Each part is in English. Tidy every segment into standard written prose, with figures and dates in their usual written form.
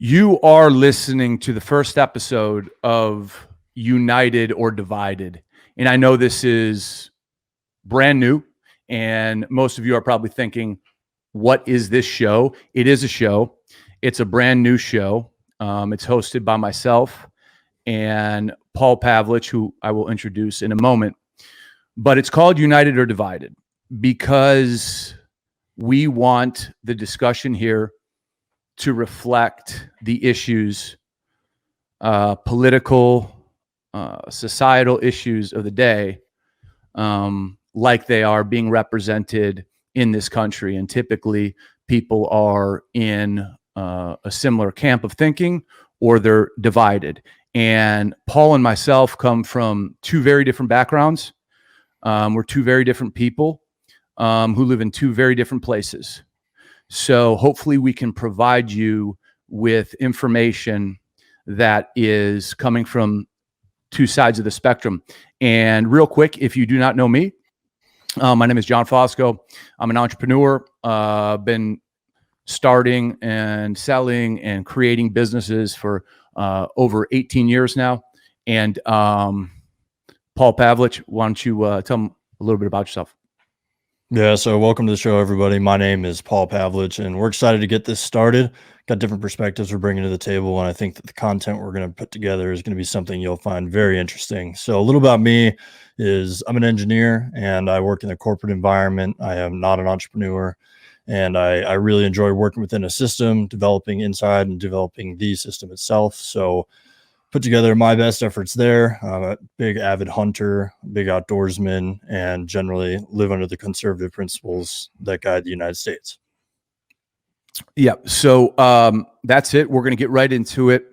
You are listening to the first episode of United or Divided. And I know this is brand new, and most of you are probably thinking, what is this show? It is a show. It's a brand new show. It's hosted by myself and Paul Pavlich, who I will introduce in a moment. But it's called United or Divided because we want the discussion here to reflect the issues, political, societal issues of the day, like they are being represented in this country. And typically people are in a similar camp of thinking, or they're divided. And Paul and myself come from two very different backgrounds. We're two very different people who live in two very different places. So hopefully we can provide you with information that is coming from two sides of the spectrum. And real quick, if you do not know me, my name is John Fosco. I'm an entrepreneur. Been starting and selling and creating businesses for over 18 years now. And Paul Pavlich, why don't you tell them a little bit about yourself? Yeah, so welcome to the show, everybody. My name is Paul Pavlich, and we're excited to get this started. Got different perspectives we're bringing to the table, and I think that the content we're going to put together is going to be something you'll find very interesting. So a little about me is I'm an engineer, and I work in the corporate environment. I am not an entrepreneur, and I really enjoy working within a system, developing inside and developing the system itself. So put together my best efforts there. I'm a big avid hunter, big outdoorsman, and generally live under the conservative principles that guide the United States. Yeah, so that's it. We're going to get right into it.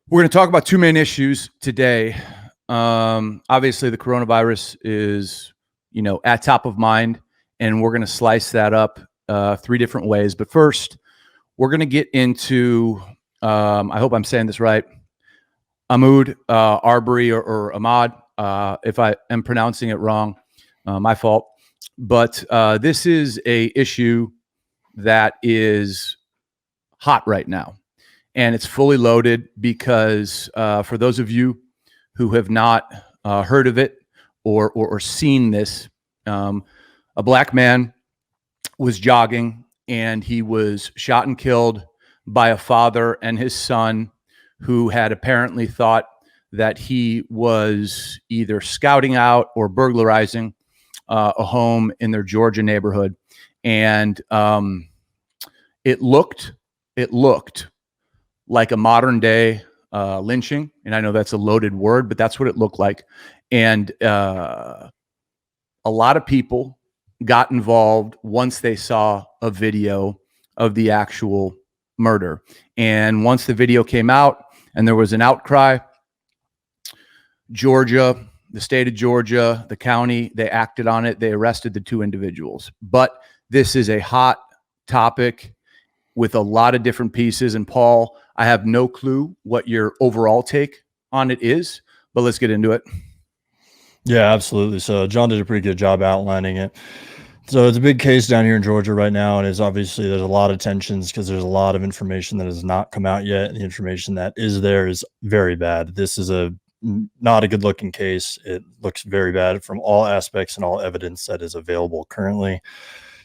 We're going to talk about two main issues today. Obviously, the coronavirus is, at top of mind, and we're going to slice that up three different ways. But first, we're going to get into, I hope I'm saying this right, Ahmaud Arbery or Ahmad, if I am pronouncing it wrong, my fault. But this is a issue that is hot right now, and it's fully loaded because for those of you who have not heard of it or seen this, a black man was jogging and he was shot and killed by a father and his son, who had apparently thought that he was either scouting out or burglarizing a home in their Georgia neighborhood. And it looked like a modern day lynching. And I know that's a loaded word, but that's what it looked like. And a lot of people got involved once they saw a video of the actual murder. And once the video came out and there was an outcry, Georgia, the state of Georgia, the county, they acted on it. They arrested the two individuals. But this is a hot topic with a lot of different pieces. And Paul, I have no clue what your overall take on it is, but let's get into it. Yeah, absolutely. So John did a pretty good job outlining it. So it's a big case down here in Georgia right now, and it's obviously there's a lot of tensions because there's a lot of information that has not come out yet. And the information that is there is very bad. This is not a good looking case. It looks very bad from all aspects and all evidence that is available currently.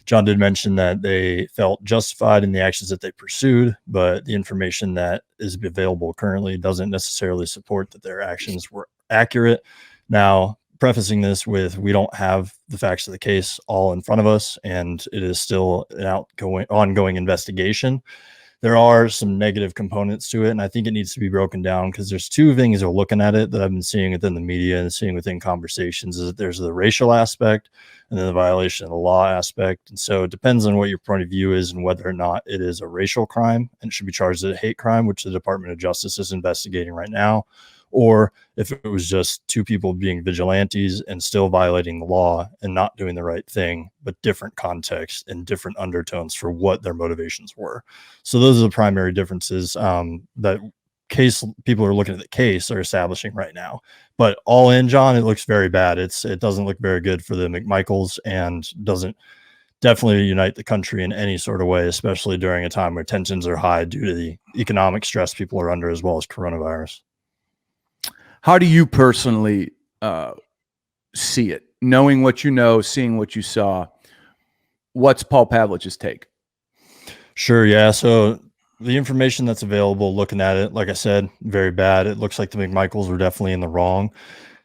John did mention that they felt justified in the actions that they pursued, but the information that is available currently doesn't necessarily support that their actions were accurate. Now, prefacing this with, we don't have the facts of the case all in front of us, and it is still an ongoing investigation. There are some negative components to it, and I think it needs to be broken down because there's two things of looking at it that I've been seeing within the media and seeing within conversations, is that there's the racial aspect and then the violation of the law aspect. And so it depends on what your point of view is and whether or not it is a racial crime and it should be charged as a hate crime, which the Department of Justice is investigating right now, or if it was just two people being vigilantes and still violating the law and not doing the right thing, but different context and different undertones for what their motivations were. So those are the primary differences that people are looking at the case are establishing right now. But all in, John, it looks very bad. It doesn't look very good for the McMichaels and doesn't definitely unite the country in any sort of way, especially during a time where tensions are high due to the economic stress people are under, as well as coronavirus. How do you personally see it? Knowing what you know, seeing what you saw, what's Paul Pavlich's take? Sure. Yeah. So the information that's available, looking at it, like I said, very bad. It looks like the McMichaels were definitely in the wrong.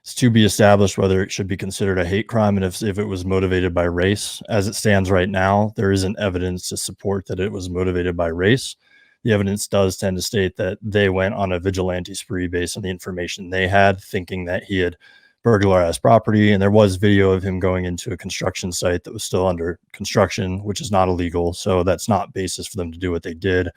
It's to be established whether it should be considered a hate crime and if it was motivated by race. As it stands right now, there isn't evidence to support that it was motivated by race. The evidence does tend to state that they went on a vigilante spree based on the information they had, thinking that he had burglarized property. And there was video of him going into a construction site that was still under construction, which is not illegal. So that's not basis for them to do what they did.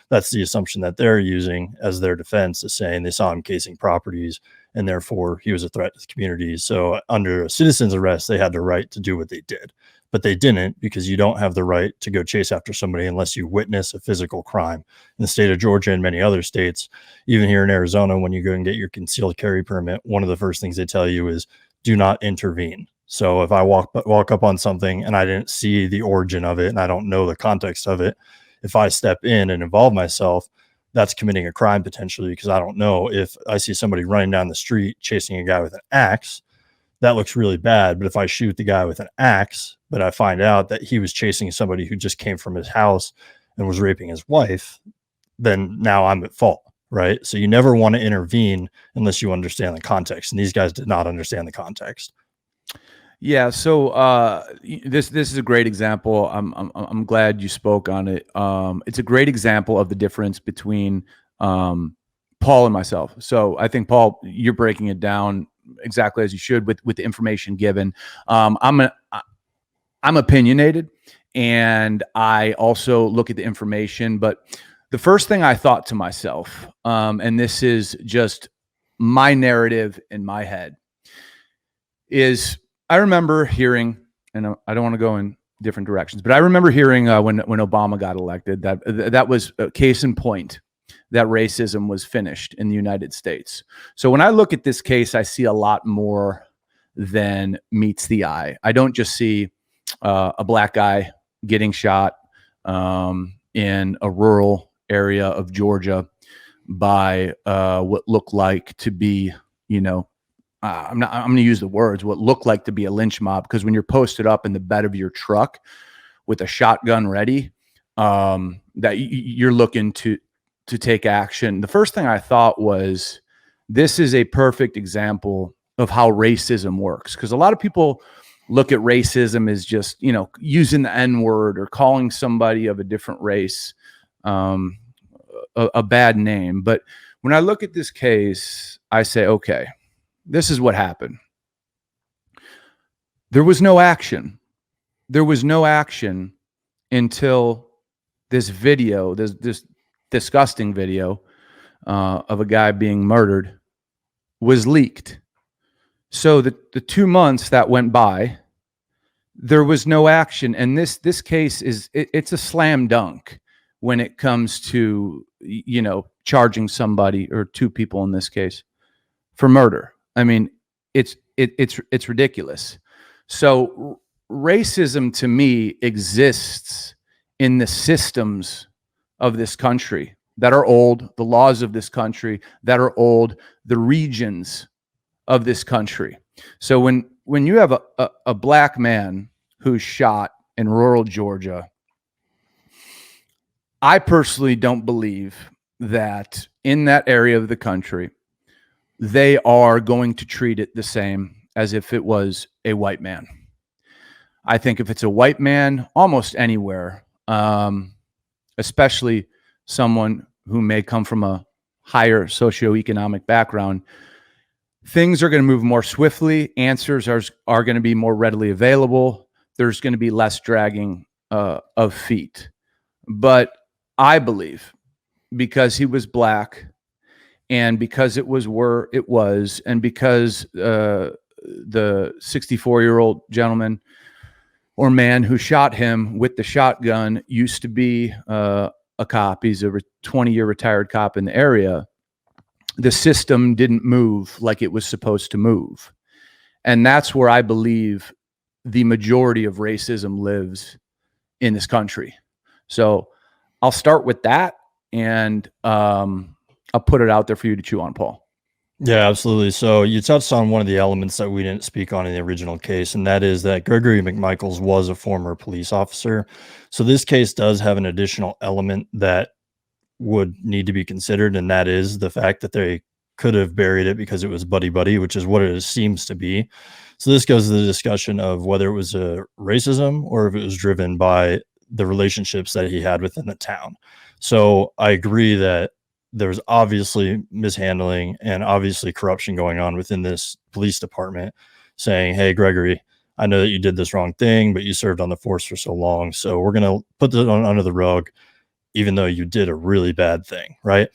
That's the assumption that they're using as their defense, is saying they saw him casing properties and therefore he was a threat to the community. So under a citizen's arrest, they had the right to do what they did, but they didn't, because you don't have the right to go chase after somebody unless you witness a physical crime. In the state of Georgia and many other states, even here in Arizona, when you go and get your concealed carry permit, one of the first things they tell you is do not intervene. So if I walk up on something and I didn't see the origin of it and I don't know the context of it, if I step in and involve myself, that's committing a crime potentially, because I don't know. If I see somebody running down the street chasing a guy with an axe, that looks really bad. But if I shoot the guy with an axe, but I find out that he was chasing somebody who just came from his house and was raping his wife, then now I'm at fault, right? So you never want to intervene unless you understand the context. And these guys did not understand the context. Yeah, so this is a great example. I'm glad you spoke on it. It's a great example of the difference between Paul and myself. So I think, Paul, you're breaking it down exactly as you should with the information given. I'm opinionated, and I also look at the information. But the first thing I thought to myself, and this is just my narrative in my head, is I remember hearing, and I don't want to go in different directions, but I remember hearing when Obama got elected that was a case in point that racism was finished in the United States. So when I look at this case, I see a lot more than meets the eye. I don't just see a black guy getting shot in a rural area of Georgia by what looked like to be, I'm going to use the words, what looked like to be a lynch mob, because when you're posted up in the bed of your truck with a shotgun ready, that you're looking to take action. The first thing I thought was, this is a perfect example of how racism works, because a lot of people look at racism as just, using the N-word or calling somebody of a different race a bad name. But when I look at this case, I say, okay, this is what happened. There was no action. There was no action until this video, this disgusting video of a guy being murdered was leaked. So the 2 months that went by, there was no action. And this case it's a slam dunk when it comes to, charging somebody, or two people in this case, for murder. I mean, it's ridiculous. So racism to me exists in the systems of this country that are old, the laws of this country that are old, the regions of this country. So when you have a black man who's shot in rural Georgia, I personally don't believe that in that area of the country, they are going to treat it the same as if it was a white man. I think if it's a white man, almost anywhere, especially someone who may come from a higher socioeconomic background, things are going to move more swiftly. Answers are going to be more readily available. There's going to be less dragging of feet. But I believe, because he was black, and because it was where it was, and because the 64-year-old gentleman or man who shot him with the shotgun used to be a cop. He's a 20-year retired cop in the area. The system didn't move like it was supposed to move. And that's where I believe the majority of racism lives in this country. So I'll start with that, and I'll put it out there for you to chew on, Paul. Yeah, absolutely. So you touched on one of the elements that we didn't speak on in the original case, and that is that Gregory McMichaels was a former police officer. So this case does have an additional element that would need to be considered, and that is the fact that they could have buried it because it was buddy-buddy, which is what it seems to be. So this goes to the discussion of whether it was a racism or if it was driven by the relationships that he had within the town. So I agree that there's obviously mishandling and obviously corruption going on within this police department, saying, hey, Gregory, I know that you did this wrong thing, but you served on the force for so long, so we're going to put that under the rug, even though you did a really bad thing, right?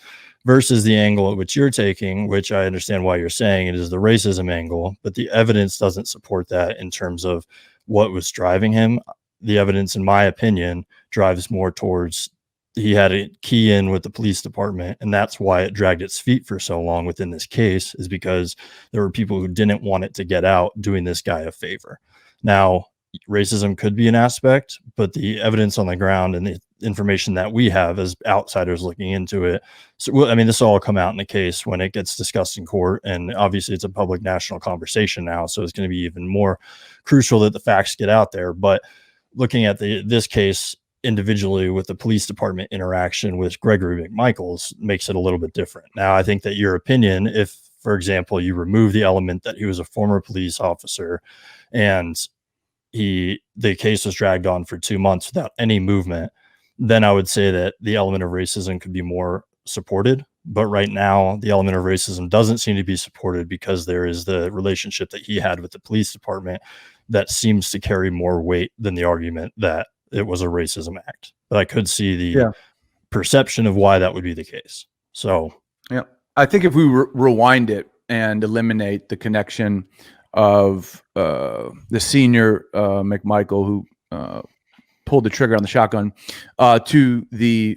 Versus the angle at which you're taking, which I understand why you're saying it is the racism angle, but the evidence doesn't support that in terms of what was driving him. The evidence, in my opinion, drives more towards he had a key in with the police department, and that's why it dragged its feet for so long within this case, is because there were people who didn't want it to get out, doing this guy a favor. Now, racism could be an aspect, but the evidence on the ground and the information that we have as outsiders looking into it, so I mean, this will all come out in the case when it gets discussed in court, and obviously it's a public national conversation now, so it's going to be even more crucial that the facts get out there. But looking at this case individually with the police department interaction with Gregory McMichaels makes it a little bit different. Now, I think that your opinion, if, for example, you remove the element that he was a former police officer and the case was dragged on for 2 months without any movement, then I would say that the element of racism could be more supported. But right now, the element of racism doesn't seem to be supported because there is the relationship that he had with the police department that seems to carry more weight than the argument that it was a racism act. But I could see the perception of why that would be the case. So, yeah, I think if we rewind it and eliminate the connection of the senior McMichael who pulled the trigger on the shotgun to the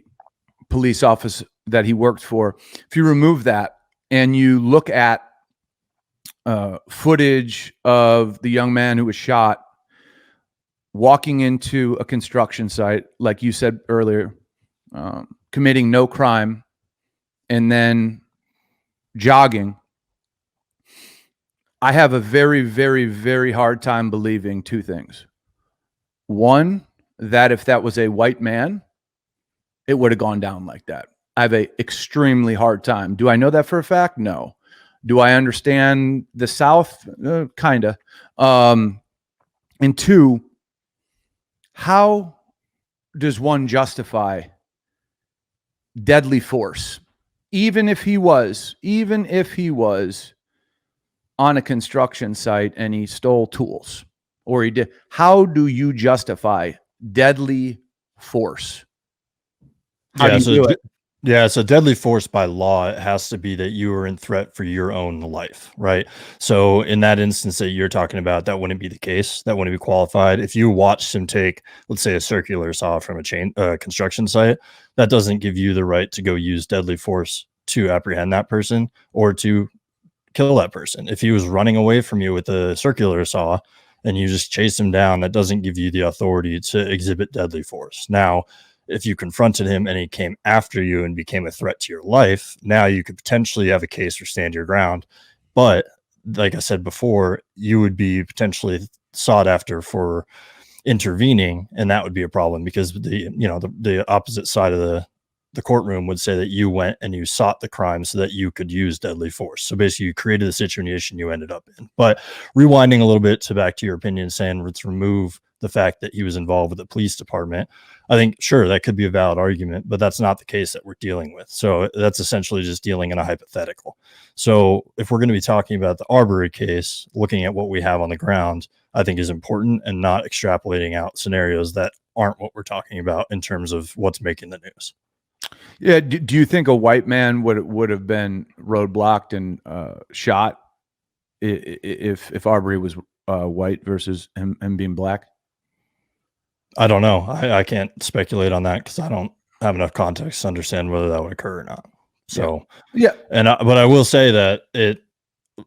police office that he worked for, if you remove that and you look at footage of the young man who was shot walking into a construction site, like you said earlier, committing no crime, and then jogging, I have a very, very, very hard time believing two things. One, that if that was a white man, it would have gone down like that. I have an extremely hard time. Do I know that for a fact? No. Do I understand the South? Kind of. And two, how does one justify deadly force, even if he was on a construction site and he stole tools, or he did? How do you justify deadly force? How do you do it? Yeah, so deadly force by law, it has to be that you are in threat for your own life, right? So in that instance that you're talking about, that wouldn't be the case. That wouldn't be qualified. If you watched him take, let's say, a circular saw from a construction site, that doesn't give you the right to go use deadly force to apprehend that person or to kill that person. If he was running away from you with a circular saw and you just chased him down, that doesn't give you the authority to exhibit deadly force. Now, if you confronted him and he came after you and became a threat to your life, now you could potentially have a case or stand your ground. But like I said before, you would be potentially sought after for intervening, and that would be a problem because the opposite side of the courtroom would say that you went and you sought the crime so that you could use deadly force. So basically you created the situation you ended up in. But rewinding a little bit to back to your opinion, saying let's remove the fact that he was involved with the police department, I think, sure, that could be a valid argument, but that's not the case that we're dealing with. So that's essentially just dealing in a hypothetical. So if we're going to be talking about the Arbery case, looking at what we have on the ground, I think is important, and not extrapolating out scenarios that aren't what we're talking about in terms of what's making the news. Yeah. Do you think a white man would have been roadblocked and shot if Arbery was white versus him being black? I don't know. I can't speculate on that because I don't have enough context to understand whether that would occur or not. So yeah. but I will say that it,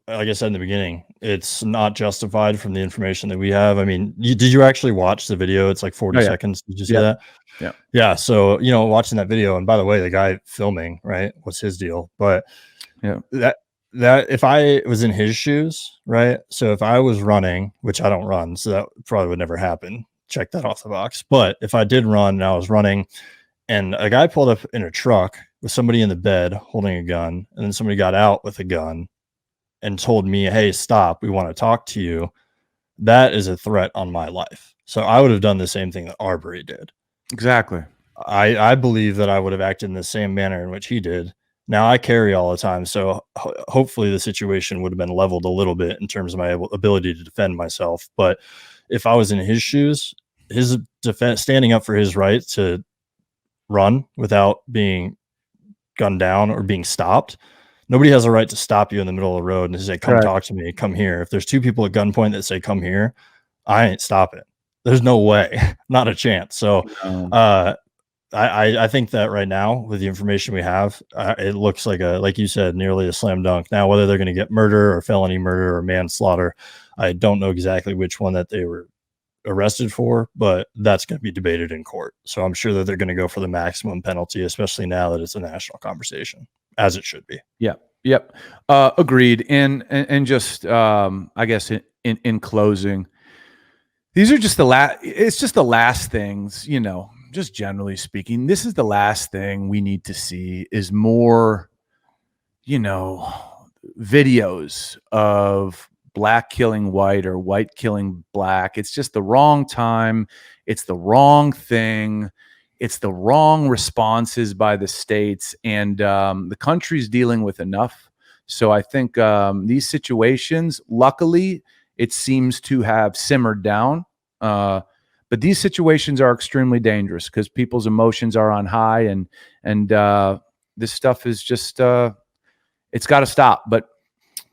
like I said in the beginning, it's not justified from the information that we have. I mean, did you actually watch the video? It's like 40 Oh, yeah. seconds. Did you see Yeah. that? Yeah. Yeah. So, watching that video, and by the way, the guy filming, right? What's his deal? But Yeah. that if I was in his shoes, right? So if I was running, which I don't run, so that probably would never happen. Check that off the box. But if I did run and I was running and a guy pulled up in a truck with somebody in the bed holding a gun, and then somebody got out with a gun and told me, "Hey, stop. We want to talk to you." That is a threat on my life. So I would have done the same thing that Arbery did. Exactly. I believe that I would have acted in the same manner in which he did. Now I carry all the time, so hopefully the situation would have been leveled a little bit in terms of my ability to defend myself. But if I was in his shoes, his defense, standing up for his right to run without being gunned down or being stopped. Nobody has a right to stop you in the middle of the road and say, "Come Correct. talk to me, come here." If there's two people at gunpoint that say, "Come here," I ain't stopping. There's no way, not a chance. So, I think that right now, with the information we have, it looks like you said, nearly a slam dunk. Now, whether they're going to get murder or felony murder or manslaughter, I don't know exactly which one that they were arrested for, but that's going to be debated in court. So I'm sure that they're going to go for the maximum penalty, especially now that it's a national conversation, as it should be. Yeah. Yep. Agreed. And just I guess in closing, these are just it's just the last things, just generally speaking. This is the last thing we need to see is more, videos of black killing white or white killing black. It's just the wrong time. It's the wrong thing. It's the wrong responses by the states. And the country's dealing with enough. So I think these situations, luckily, it seems to have simmered down. But these situations are extremely dangerous because people's emotions are on high, and this stuff is just it's got to stop. But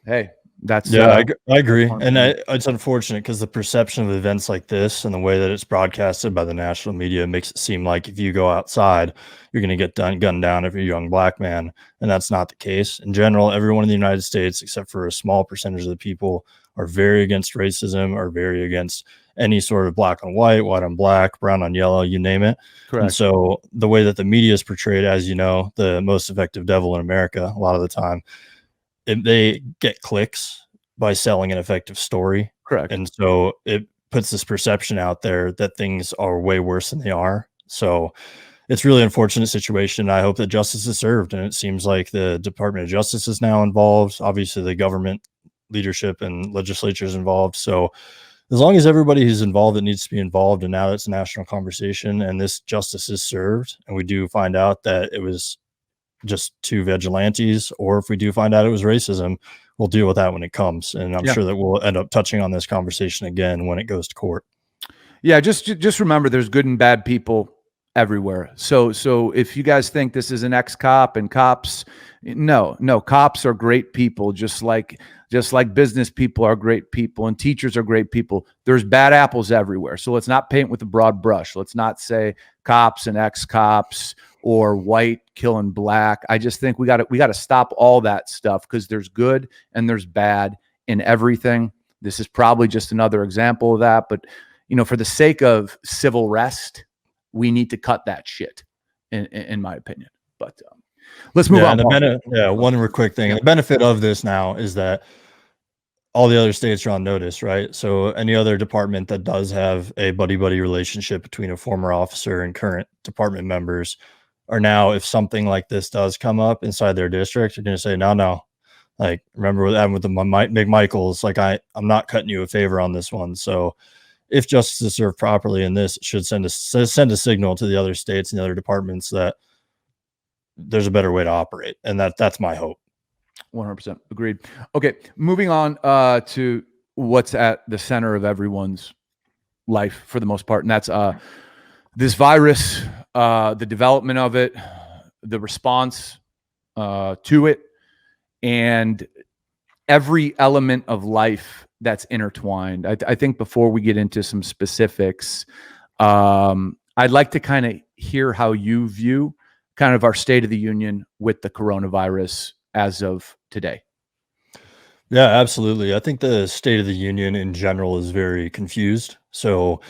hey, that's I agree, and it's unfortunate because the perception of events like this and the way that it's broadcasted by the national media makes it seem like if you go outside, you're going to get gunned down if you're a young black man, and that's not the case. In general, everyone in the United States, except for a small percentage of the people, are very against racism, are very against any sort of black on white, white on black, brown on yellow, you name it. correct. And so the way that the media is portrayed, as you know, the most effective devil in America, a lot of the time, they get clicks by selling an effective story. Correct. And so it puts this perception out there that things are way worse than they are. So it's really unfortunate situation. I hope that justice is served. And it seems like the Department of Justice is now involved. Obviously, the government leadership and legislature is involved. So as long as everybody who's involved that needs to be involved, and now it's a national conversation and this justice is served, and we do find out that it was just two vigilantes, or if we do find out it was racism, we'll deal with that when it comes. And I'm sure that we'll end up touching on this conversation again when it goes to court. Yeah, just remember there's good and bad people everywhere. So if you guys think this is an ex-cop and cops, no, cops are great people, just like business people are great people and teachers are great people. There's bad apples everywhere. So let's not paint with a broad brush. Let's not say cops and ex-cops or white killing black. I just think we got to stop all that stuff because there's good and there's bad in everything. This is probably just another example of that, but for the sake of civil rest, we need to cut that shit, in my opinion. But let's move on. One quick thing. The benefit of this now is that all the other states are on notice, right? So any other department that does have a buddy-buddy relationship between a former officer and current department members are now, if something like this does come up inside their district, you're going to say, no. Like, remember what happened with the McMichaels? Like, I'm not cutting you a favor on this one. So if justice is served properly in this, it should send a signal to the other states and the other departments that there's a better way to operate. And that's my hope. 100% agreed. Okay, moving on to what's at the center of everyone's life for the most part, and that's this virus, the development of it, the response to it, and every element of life that's intertwined. I think before we get into some specifics, I'd like to kind of hear how you view kind of our state of the union with the coronavirus as of today. Yeah, absolutely. I think the State of the Union in general is very confused. So,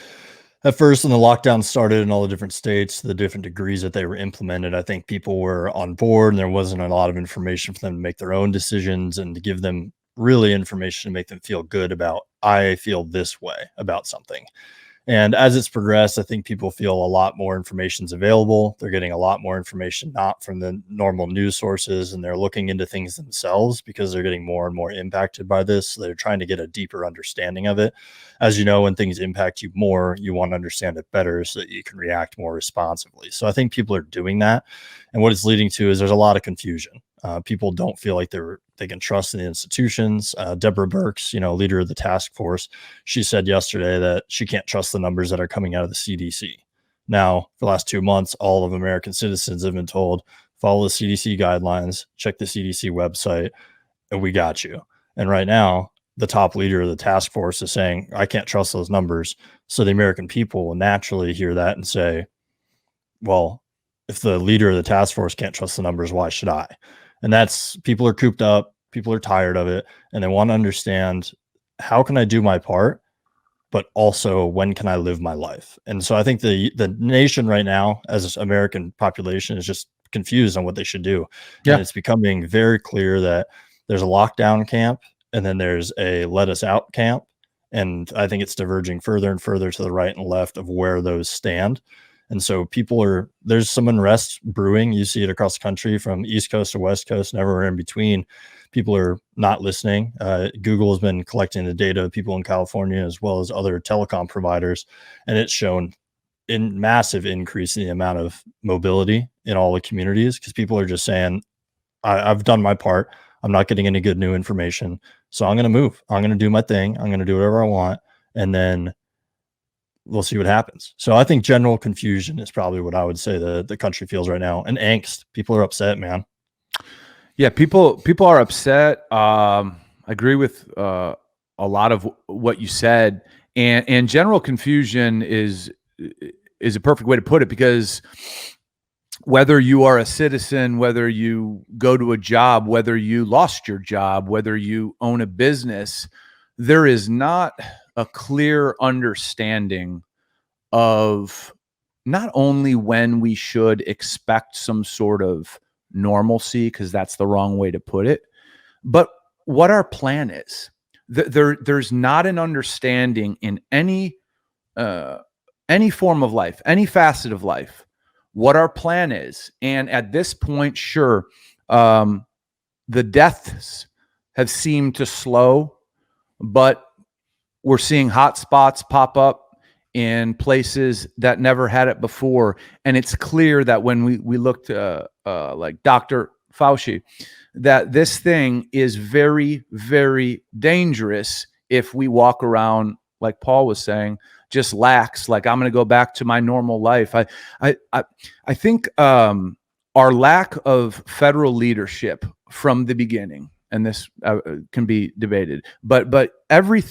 at first, when the lockdown started in all the different states, the different degrees that they were implemented, I think people were on board and there wasn't a lot of information for them to make their own decisions and to give them really information to make them feel good about, I feel this way about something. And as it's progressed, I think people feel a lot more information's available. They're getting a lot more information not from the normal news sources, and they're looking into things themselves because they're getting more and more impacted by this. So they're trying to get a deeper understanding of it. As you know, when things impact you more, you want to understand it better so that you can react more responsibly. So I think people are doing that. And what it's leading to is there's a lot of confusion. People don't feel like they can trust in the institutions. Deborah Birx, leader of the task force, she said yesterday that she can't trust the numbers that are coming out of the CDC. Now, for the last 2 months, all of American citizens have been told, follow the CDC guidelines, check the CDC website, and we got you. And right now, the top leader of the task force is saying, I can't trust those numbers. So the American people will naturally hear that and say, well, if the leader of the task force can't trust the numbers, why should I? And that's, people are cooped up, people are tired of it, and they want to understand, how can I do my part, but also when can I live my life? And so I think the nation right now, as American population, is just confused on what they should do. Yeah. And it's becoming very clear that there's a lockdown camp and then there's a let us out camp. And I think it's diverging further and further to the right and left of where those stand. And so there's some unrest brewing. You see it across the country from East Coast to West Coast and everywhere in between. People are not listening. Google has been collecting the data of people in California as well as other telecom providers, and it's shown in massive increase in the amount of mobility in all the communities because people are just saying, I've done my part. I'm not getting any good new information. So I'm going to move. I'm going to do my thing. I'm going to do whatever I want. And then we'll see what happens. So I think general confusion is probably what I would say the country feels right now, and angst. People are upset, man. Yeah, people are upset. I agree with a lot of what you said, and general confusion is a perfect way to put it, because whether you are a citizen, whether you go to a job, whether you lost your job, whether you own a business, there is not a clear understanding of not only when we should expect some sort of normalcy, because that's the wrong way to put it, but what our plan is. There's not an understanding in any form of life, any facet of life, what our plan is. And at this point, sure, the deaths have seemed to slow, but we're seeing hot spots pop up in places that never had it before. And it's clear that when we looked like Dr. Fauci, that this thing is very, very dangerous if we walk around, like Paul was saying, just lax, like I'm going to go back to my normal life. I think our lack of federal leadership from the beginning, and this can be debated, but every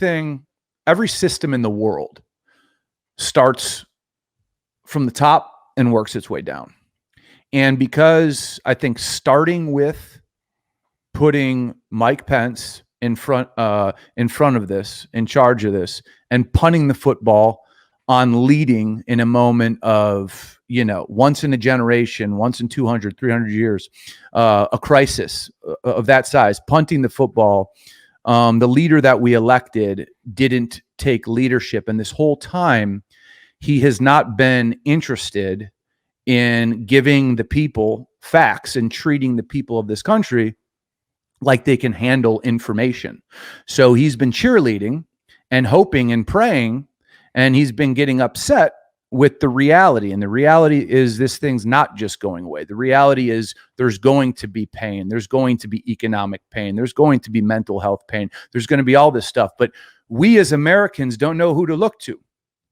system in the world starts from the top and works its way down. And because I think starting with putting Mike Pence in front of this, in charge of this, and punting the football on leading in a moment of, once in a generation, once in 200, 300 years, a crisis of that size, punting the football. The leader that we elected didn't take leadership. And this whole time, he has not been interested in giving the people facts and treating the people of this country like they can handle information. So he's been cheerleading and hoping and praying, and he's been getting upset with the reality. And the reality is this thing's not just going away. The reality is there's going to be pain. There's going to be economic pain. There's going to be mental health pain. There's going to be all this stuff. But we as Americans don't know who to look to.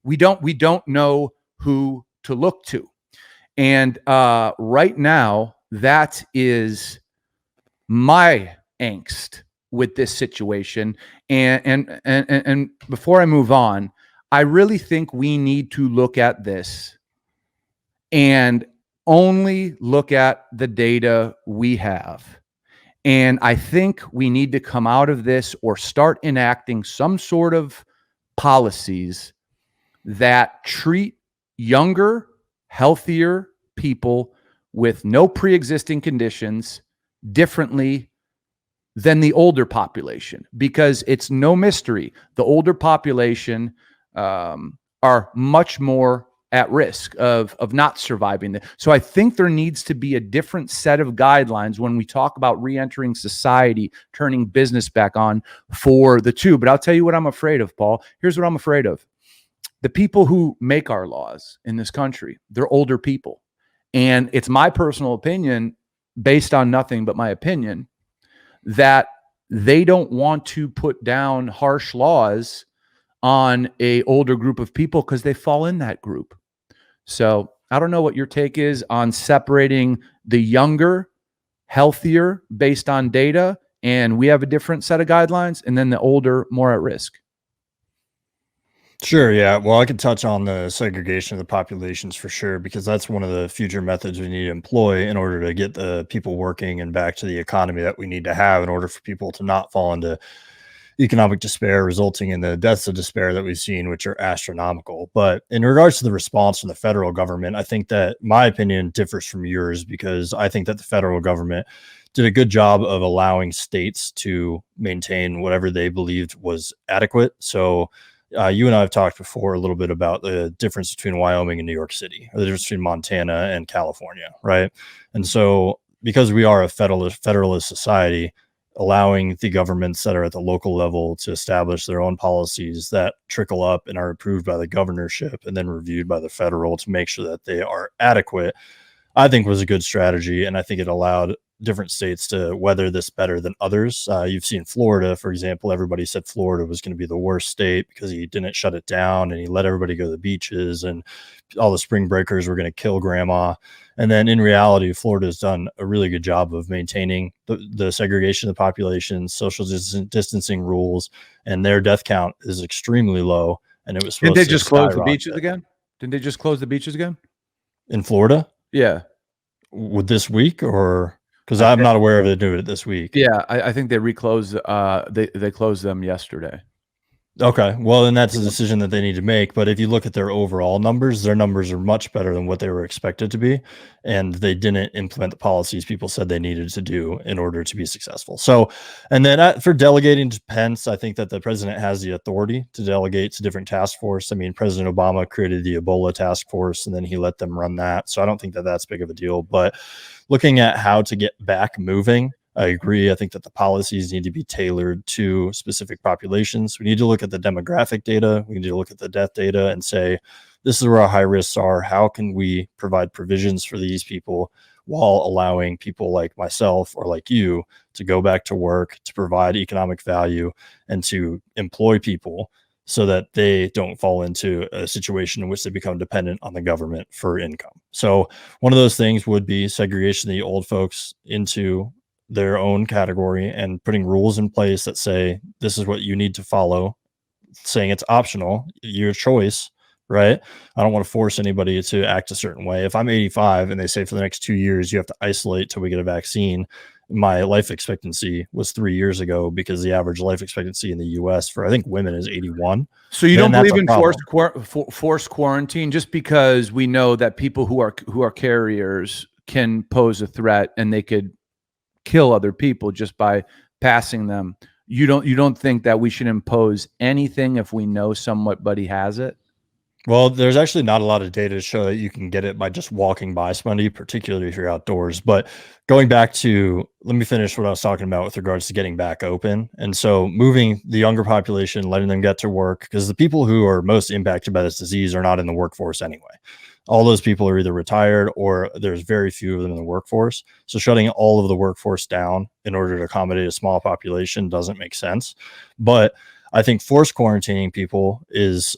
We don't know who to look to. And right now, that is my angst with this situation. And before I move on, I really think we need to look at this and only look at the data we have And I think we need to come out of this or start enacting some sort of policies that treat younger, healthier people with no pre-existing conditions differently than the older population, because it's no mystery. The older population are much more at risk of not surviving. So I think there needs to be a different set of guidelines when we talk about re-entering society, turning business back on for the two. But I'll tell you what I'm afraid of, Paul. Here's what I'm afraid of. The people who make our laws in this country, they're older people. And it's my personal opinion, based on nothing but my opinion, that they don't want to put down harsh laws on a older group of people because they fall in that group. So I don't know what your take is on separating the younger, healthier based on data, and we have a different set of guidelines, and then the older, more at risk. Sure, yeah. Well, I could touch on the segregation of the populations for sure, because that's one of the future methods we need to employ in order to get the people working and back to the economy that we need to have in order for people to not fall into economic despair, resulting in the deaths of despair that we've seen, which are astronomical. But in regards to the response from the federal government, I think that my opinion differs from yours, because I think that the federal government did a good job of allowing states to maintain whatever they believed was adequate. So you and I have talked before a little bit about the difference between Wyoming and New York City, or the difference between Montana and California, right? And so, because we are a federalist society, allowing the governments that are at the local level to establish their own policies that trickle up and are approved by the governorship and then reviewed by the federal to make sure that they are adequate, I think was a good strategy. And I think it allowed different states to weather this better than others. You've seen Florida, for example. Everybody said Florida was going to be the worst state because he didn't shut it down and he let everybody go to the beaches and all the spring breakers were going to kill grandma. And then in reality, Florida has done a really good job of maintaining the segregation of the population, social distancing rules, and their death count is extremely low. And it was supposed Didn't they to just close the skyrocket. beaches again? Didn't they just close the beaches again? In Florida? Yeah. Would this week, or because I I'm think, not aware of it doing it this week? yeah, I think they reclosed. They closed them yesterday. Okay, well, then that's a decision that they need to make. But if you look at their overall numbers, their numbers are much better than what they were expected to be. And they didn't implement the policies people said they needed to do in order to be successful. So, and then for delegating to Pence, I think that the president has the authority to delegate to different task force. I mean, President Obama created the Ebola task force and then he let them run that. So I don't think that that's big of a deal. But looking at how to get back moving, I agree. I think that the policies need to be tailored to specific populations. We need to look at the demographic data. We need to look at the death data and say, this is where our high risks are. How can we provide provisions for these people while allowing people like myself or like you to go back to work, to provide economic value, and to employ people so that they don't fall into a situation in which they become dependent on the government for income. So one of those things would be segregation of the old folks into their own category and putting rules in place that say this is what you need to follow, saying it's optional, your choice, right? I don't want to force anybody to act a certain way. If I'm 85 and they say for the next 2 years you have to isolate till we get a vaccine, my life expectancy was 3 years ago, because the average life expectancy in the US for I think women is 81. So you don't believe in forced quarantine, just because we know that people who are carriers can pose a threat and they could kill other people just by passing them. You don't think that we should impose anything if we know somebody has it? Well, there's actually not a lot of data to show that you can get it by just walking by somebody, particularly if you're outdoors. But going back to, let me finish what I was talking about with regards to getting back open. And so moving the younger population, letting them get to work, because the people who are most impacted by this disease are not in the workforce anyway. All those people are either retired or there's very few of them in the workforce. So shutting all of the workforce down in order to accommodate a small population doesn't make sense. But I think forced quarantining people is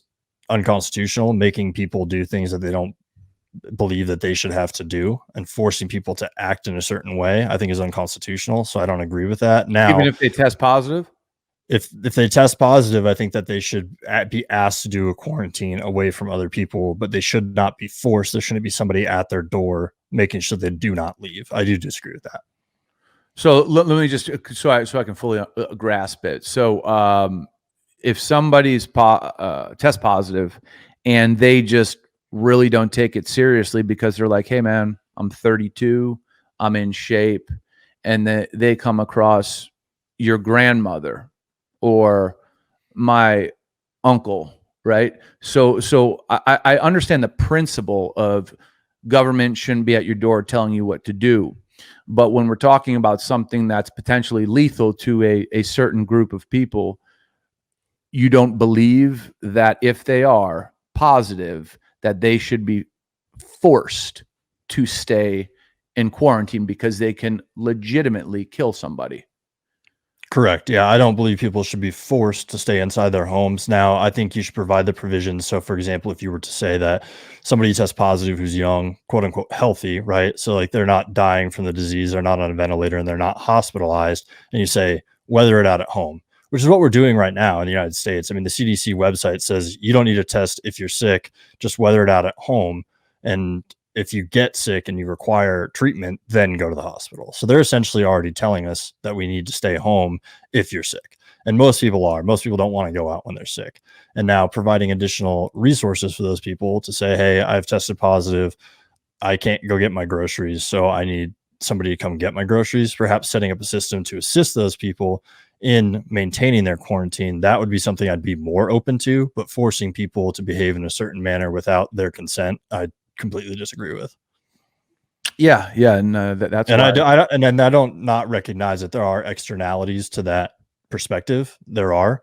unconstitutional. Making people do things that they don't believe that they should have to do and forcing people to act in a certain way, I think is unconstitutional. So I don't agree with that. Now, even if they test positive? If they test positive, I think that they should be asked to do a quarantine away from other people, but they should not be forced. There shouldn't be somebody at their door making sure they do not leave. I do disagree with that. So let me just so I can fully grasp it. So if somebody's test positive and they just really don't take it seriously because they're like, hey man, I'm 32, I'm in shape, and they come across your grandmother or my uncle, right? So I understand the principle of government shouldn't be at your door telling you what to do. But when we're talking about something that's potentially lethal to a certain group of people, you don't believe that if they are positive, that they should be forced to stay in quarantine because they can legitimately kill somebody. Correct. Yeah, I don't believe people should be forced to stay inside their homes. Now, I think you should provide the provisions. So, for example, if you were to say that somebody tests positive who's young, quote unquote, healthy, right? So, like they're not dying from the disease, they're not on a ventilator, and they're not hospitalized, and you say, weather it out at home, which is what we're doing right now in the United States. I mean, the CDC website says you don't need to test if you're sick, just weather it out at home. And if you get sick and you require treatment, then go to the hospital. So they're essentially already telling us that we need to stay home if you're sick. And most people are. Most people don't want to go out when they're sick. And now providing additional resources for those people to say, hey, I've tested positive. I can't go get my groceries. So I need somebody to come get my groceries, perhaps setting up a system to assist those people in maintaining their quarantine. That would be something I'd be more open to, but forcing people to behave in a certain manner without their consent, I completely disagree with. Yeah, yeah, and that's And why. and then I don't not recognize that there are externalities to that perspective. There are,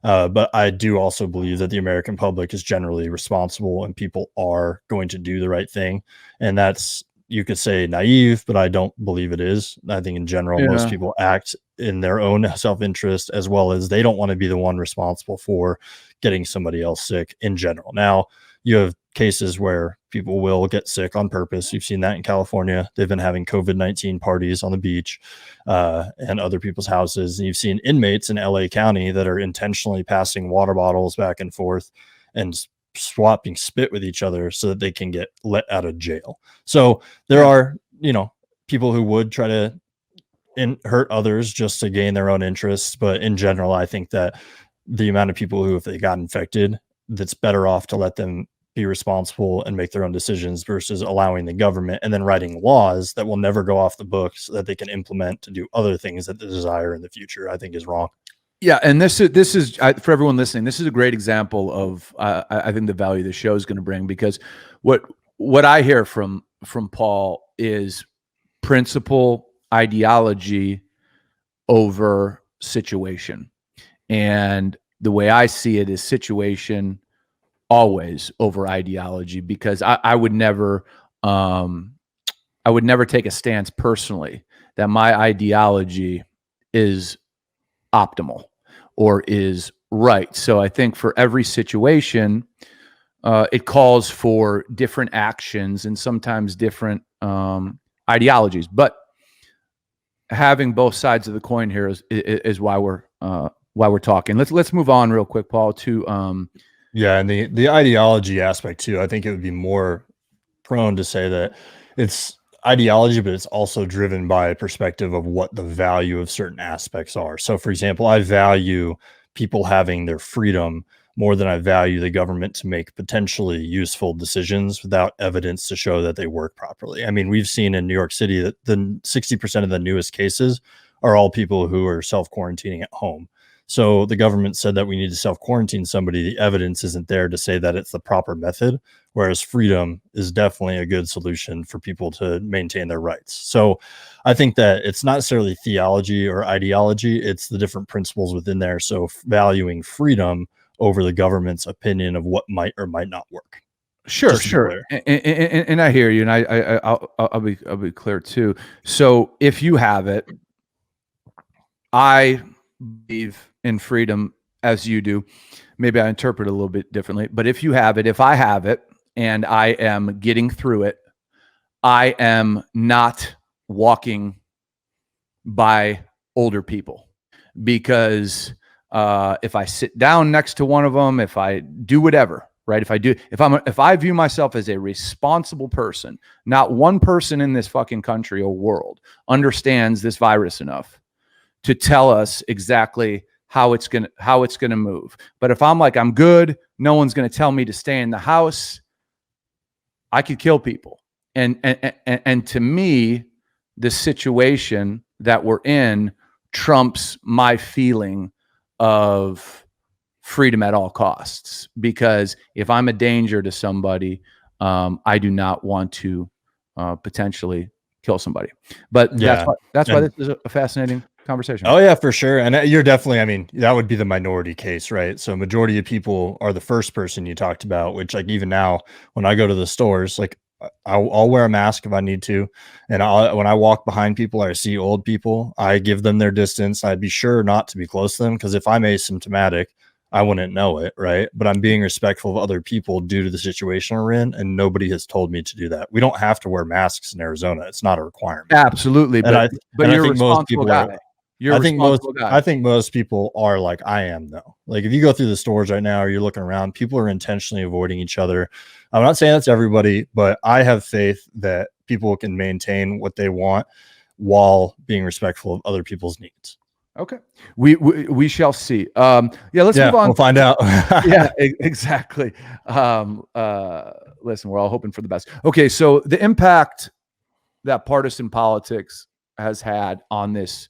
but I do also believe that the American public is generally responsible and people are going to do the right thing. And that's, you could say, naive, but I don't believe it is. I think in general, most Yeah, people act in their own self-interest, as well as they don't want to be the one responsible for getting somebody else sick in general. Now, you have cases where people will get sick on purpose. You've seen that in California. They've been having COVID-19 parties on the beach and other people's houses. And you've seen inmates in LA County that are intentionally passing water bottles back and forth and swapping spit with each other so that they can get let out of jail. So there yeah, are, people who would try to hurt others just to gain their own interests. But in general, I think that the amount of people who, if they got infected, that's better off to let them be responsible and make their own decisions versus allowing the government and then writing laws that will never go off the books that they can implement to do other things that they desire in the future, I think is wrong. yeah. And this is for everyone listening. This is a great example of I think the value the show is going to bring, because what what I hear from Paul is principle, ideology over situation. And the way I see it is situation always over ideology, because um, I would never take a stance personally that my ideology is optimal or is right. So I think for every situation, it calls for different actions and sometimes different ideologies. But having both sides of the coin here is why we're talking. Let's move on real quick, Paul, to Yeah, and the ideology aspect too. I think it would be more prone to say that it's ideology, but it's also driven by a perspective of what the value of certain aspects are. So, for example, I value people having their freedom more than I value the government to make potentially useful decisions without evidence to show that they work properly. I mean, we've seen in New York City that the 60% of the newest cases are all people who are self quarantining at home. So the government said that we need to self quarantine somebody. The evidence isn't there to say that it's the proper method, whereas freedom is definitely a good solution for people to maintain their rights. So I think that it's not necessarily theology or ideology, it's the different principles within there. So valuing freedom over the government's opinion of what might or might not work, sure, just to be sure, clear. and I hear you, and I'll be clear too. So if you have it, I believe in freedom as you do. Maybe I interpret it a little bit differently, but if you have it, if I have it, and I am getting through it, I am not walking by older people, because if I sit down next to one of them, if I do whatever, right? If I view myself as a responsible person, not one person in this fucking country or world understands this virus enough to tell us exactly how it's gonna move. But if I'm like, I'm good, no one's gonna tell me to stay in the house, I could kill people. And to me, the situation that we're in trumps my feeling of freedom at all costs. Because if I'm a danger to somebody, I do not want to potentially kill somebody. But Yeah. that's why this is a fascinating conversation. Oh yeah, for sure. And you're definitely, I mean, that would be the minority case, right? So majority of people are the first person you talked about, which like even now when I go to the stores, like I'll wear a mask if I need to. And when I walk behind people or I see old people, I give them their distance. I'd be sure not to be close to them because if I'm asymptomatic, I wouldn't know it, right? But I'm being respectful of other people due to the situation we're in, and nobody has told me to do that. We don't have to wear masks in Arizona; it's not a requirement. Absolutely, but you're a responsible guy. You're a responsible guy. I think most people are like I am, though. Like if you go through the stores right now or you're looking around, people are intentionally avoiding each other. I'm not saying that's everybody, but I have faith that people can maintain what they want while being respectful of other people's needs. Okay, we shall see. Yeah, let's move on. We'll find out. Yeah, exactly. Listen, we're all hoping for the best. Okay, so the impact that partisan politics has had on this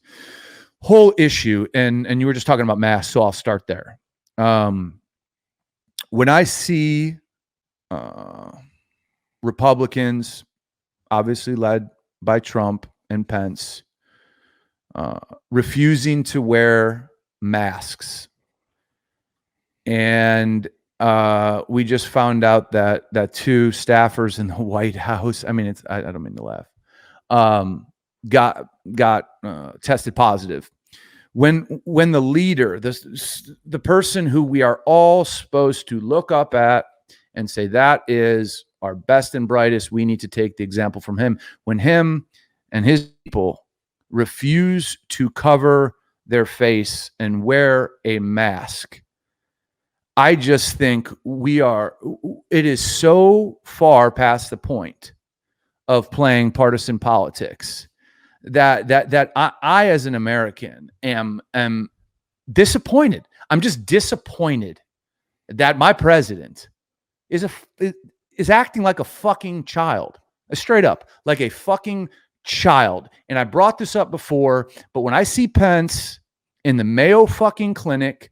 whole issue, and you were just talking about masks, so I'll start there. When I see Republicans, obviously led by Trump and Pence, refusing to wear masks, and we just found out that two staffers in the White House, I mean, I don't mean to laugh, got tested positive. When the leader, the person who we are all supposed to look up at and say that is our best and brightest, we need to take the example from him. When him and his people refuse to cover their face and wear a mask, I just think it is so far past the point of playing partisan politics that I as an American am disappointed. I'm just disappointed that my president is acting like a fucking child, straight up like a fucking child. And I brought this up before, but when I see Pence in the Mayo fucking Clinic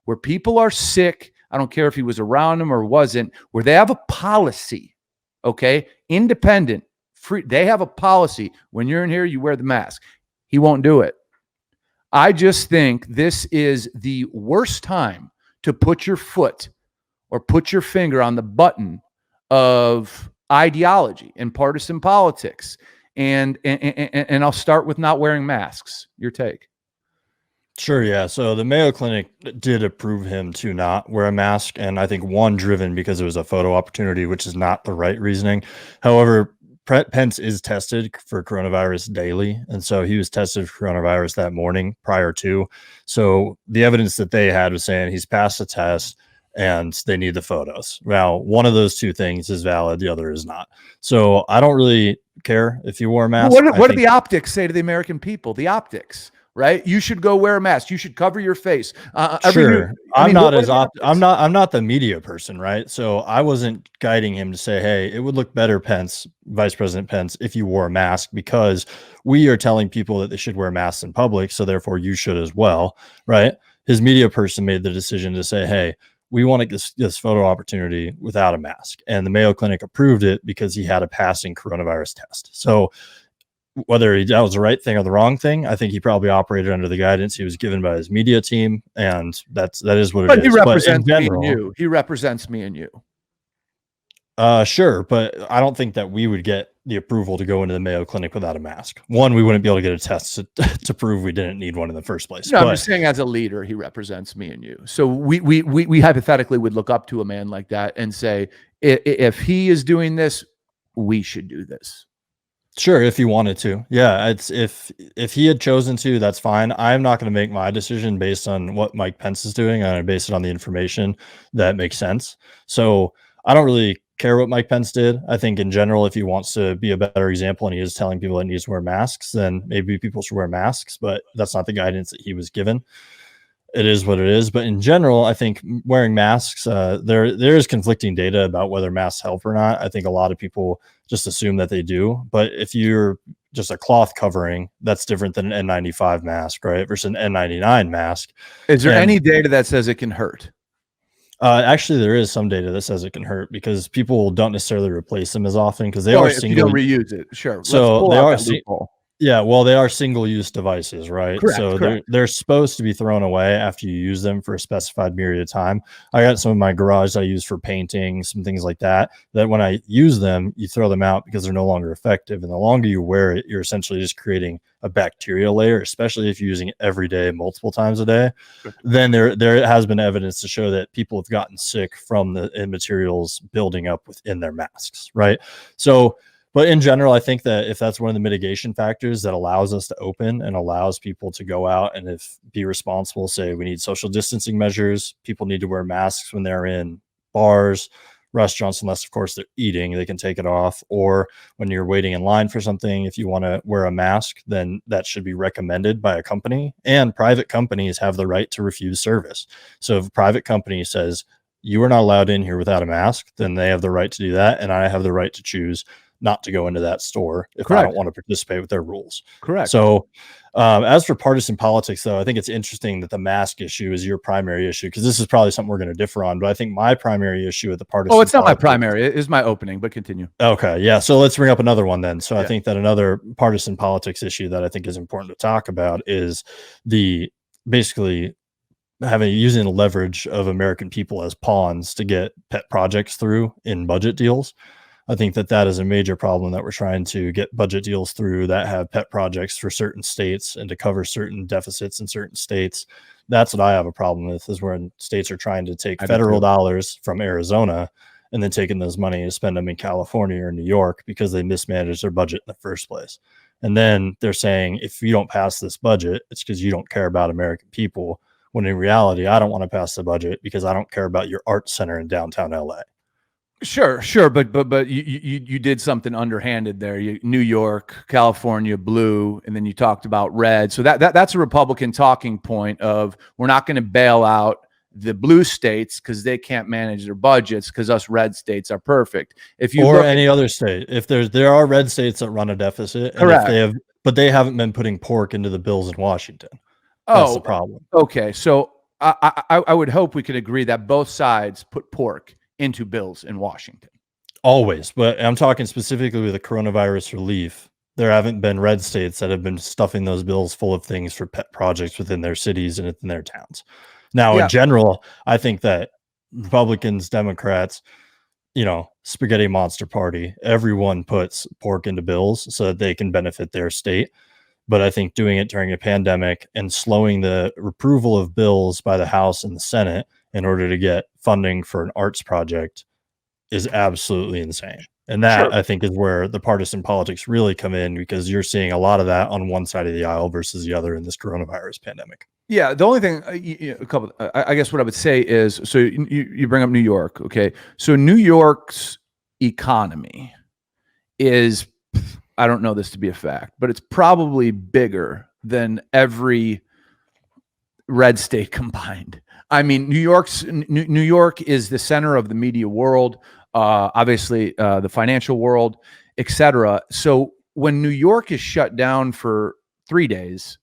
where people are sick, I don't care if he was around them or wasn't, where they have a policy, okay, independent, free, they have a policy. When you're in here, you wear the mask. He won't do it. I just think this is the worst time to put your foot or put your finger on the button of ideology and partisan politics. And I'll start with not wearing masks. Your take? Sure, yeah. So the Mayo Clinic did approve him to not wear a mask, and I think one driven because it was a photo opportunity, which is not the right reasoning. However, Pence is tested for coronavirus daily, and so he was tested for coronavirus that morning prior to. So the evidence that they had was saying he's passed the test and they need the photos. Now, one of those two things is valid, the other is not. So I don't really care if you wore a mask. What do the optics say to the American people? The optics, right? You should go wear a mask. You should cover your face. Sure. I'm not the media person, right? So I wasn't guiding him to say, hey, it would look better, Pence, Vice President Pence, if you wore a mask, because we are telling people that they should wear masks in public. So therefore you should as well, right? His media person made the decision to say, hey, we want to get this photo opportunity without a mask. And the Mayo Clinic approved it because he had a passing coronavirus test. So whether that was the right thing or the wrong thing, I think he probably operated under the guidance he was given by his media team, and that is what it is. But he represents me and you. He represents me and you. Sure, but I don't think that we would get the approval to go into the Mayo Clinic without a mask. One, we wouldn't be able to get a test to prove we didn't need one in the first place. No, I'm just saying, as a leader, he represents me and you. So we hypothetically would look up to a man like that and say, if he is doing this, we should do this. Sure, if you wanted to. Yeah, it's if he had chosen to, that's fine. I'm not going to make my decision based on what Mike Pence is doing. I'm going to base it on the information that makes sense. So I don't really care what Mike Pence did. I think in general, if he wants to be a better example and he is telling people that needs to wear masks, then maybe people should wear masks. But that's not the guidance that he was given. It is what it is. But in general, I think wearing masks, there is conflicting data about whether masks help or not. I think a lot of people just assume that they do. But if you're just a cloth covering, that's different than an N95 mask, right? Versus an N99 mask. Is there And any data that says it can hurt? actually, there is some data that says it can hurt because people don't necessarily replace them as often because they Oh, are if you don't single. reuse it, sure. Let's So pull they out are that loophole. Yeah, well, they are single-use devices, right? Correct, So correct. they're supposed to be thrown away after you use them for a specified period of time. I got some in my garage that I use for painting, some things like that, that when I use them, you throw them out because they're no longer effective. And the longer you wear it, you're essentially just creating a bacteria layer, especially if you're using it every day, multiple times a day. Then there has been evidence to show that people have gotten sick from the materials building up within their masks, right? So but in general, I think that if that's one of the mitigation factors that allows us to open and allows people to go out and be responsible, say we need social distancing measures, people need to wear masks when they're in bars, restaurants, unless of course they're eating, they can take it off. Or when you're waiting in line for something, if you want to wear a mask, then that should be recommended by a company. And private companies have the right to refuse service. So if a private company says you are not allowed in here without a mask, then they have the right to do that. And I have the right to choose not to go into that store if I don't want to participate with their rules. Correct. So as for partisan politics, though, I think it's interesting that the mask issue is your primary issue because this is probably something we're going to differ on. But I think my primary issue with the partisan it's not my primary. It is my opening, but continue. Okay. Yeah. So let's bring up another one then. So I think that another partisan politics issue that I think is important to talk about is the basically using the leverage of American people as pawns to get pet projects through in budget deals. I think that is a major problem that we're trying to get budget deals through that have pet projects for certain states and to cover certain deficits in certain states. That's what I have a problem with is when states are trying to take federal dollars from Arizona and then taking those money and spend them in California or New York because they mismanaged their budget in the first place. And then they're saying, if you don't pass this budget, it's because you don't care about American people. When in reality, I don't want to pass the budget because I don't care about your art center in downtown LA. Sure, but you did something underhanded there. New York, California, blue, and then you talked about red. So that's a Republican talking point of we're not going to bail out the blue states because they can't manage their budgets because us red states are perfect. If you or any other state, if there are red states that run a deficit, correct, and but they haven't been putting pork into the bills in Washington. That's the problem. Okay, so I would hope we could agree that both sides put pork into bills in Washington. Always, but I'm talking specifically with the coronavirus relief. There haven't been red states that have been stuffing those bills full of things for pet projects within their cities and in their towns. Now, in general, I think that Republicans, Democrats, spaghetti monster party, everyone puts pork into bills so that they can benefit their state. But I think doing it during a pandemic and slowing the approval of bills by the House and the Senate in order to get funding for an arts project is absolutely insane. And that I think is where the partisan politics really come in because you're seeing a lot of that on one side of the aisle versus the other in this coronavirus pandemic. Yeah, the only thing, I guess what I would say is, so you bring up New York, okay? So New York's economy is, I don't know this to be a fact, but it's probably bigger than every red state combined. I mean, New York is the center of the media world, obviously the financial world, etc. So when New York is shut down for 3 days,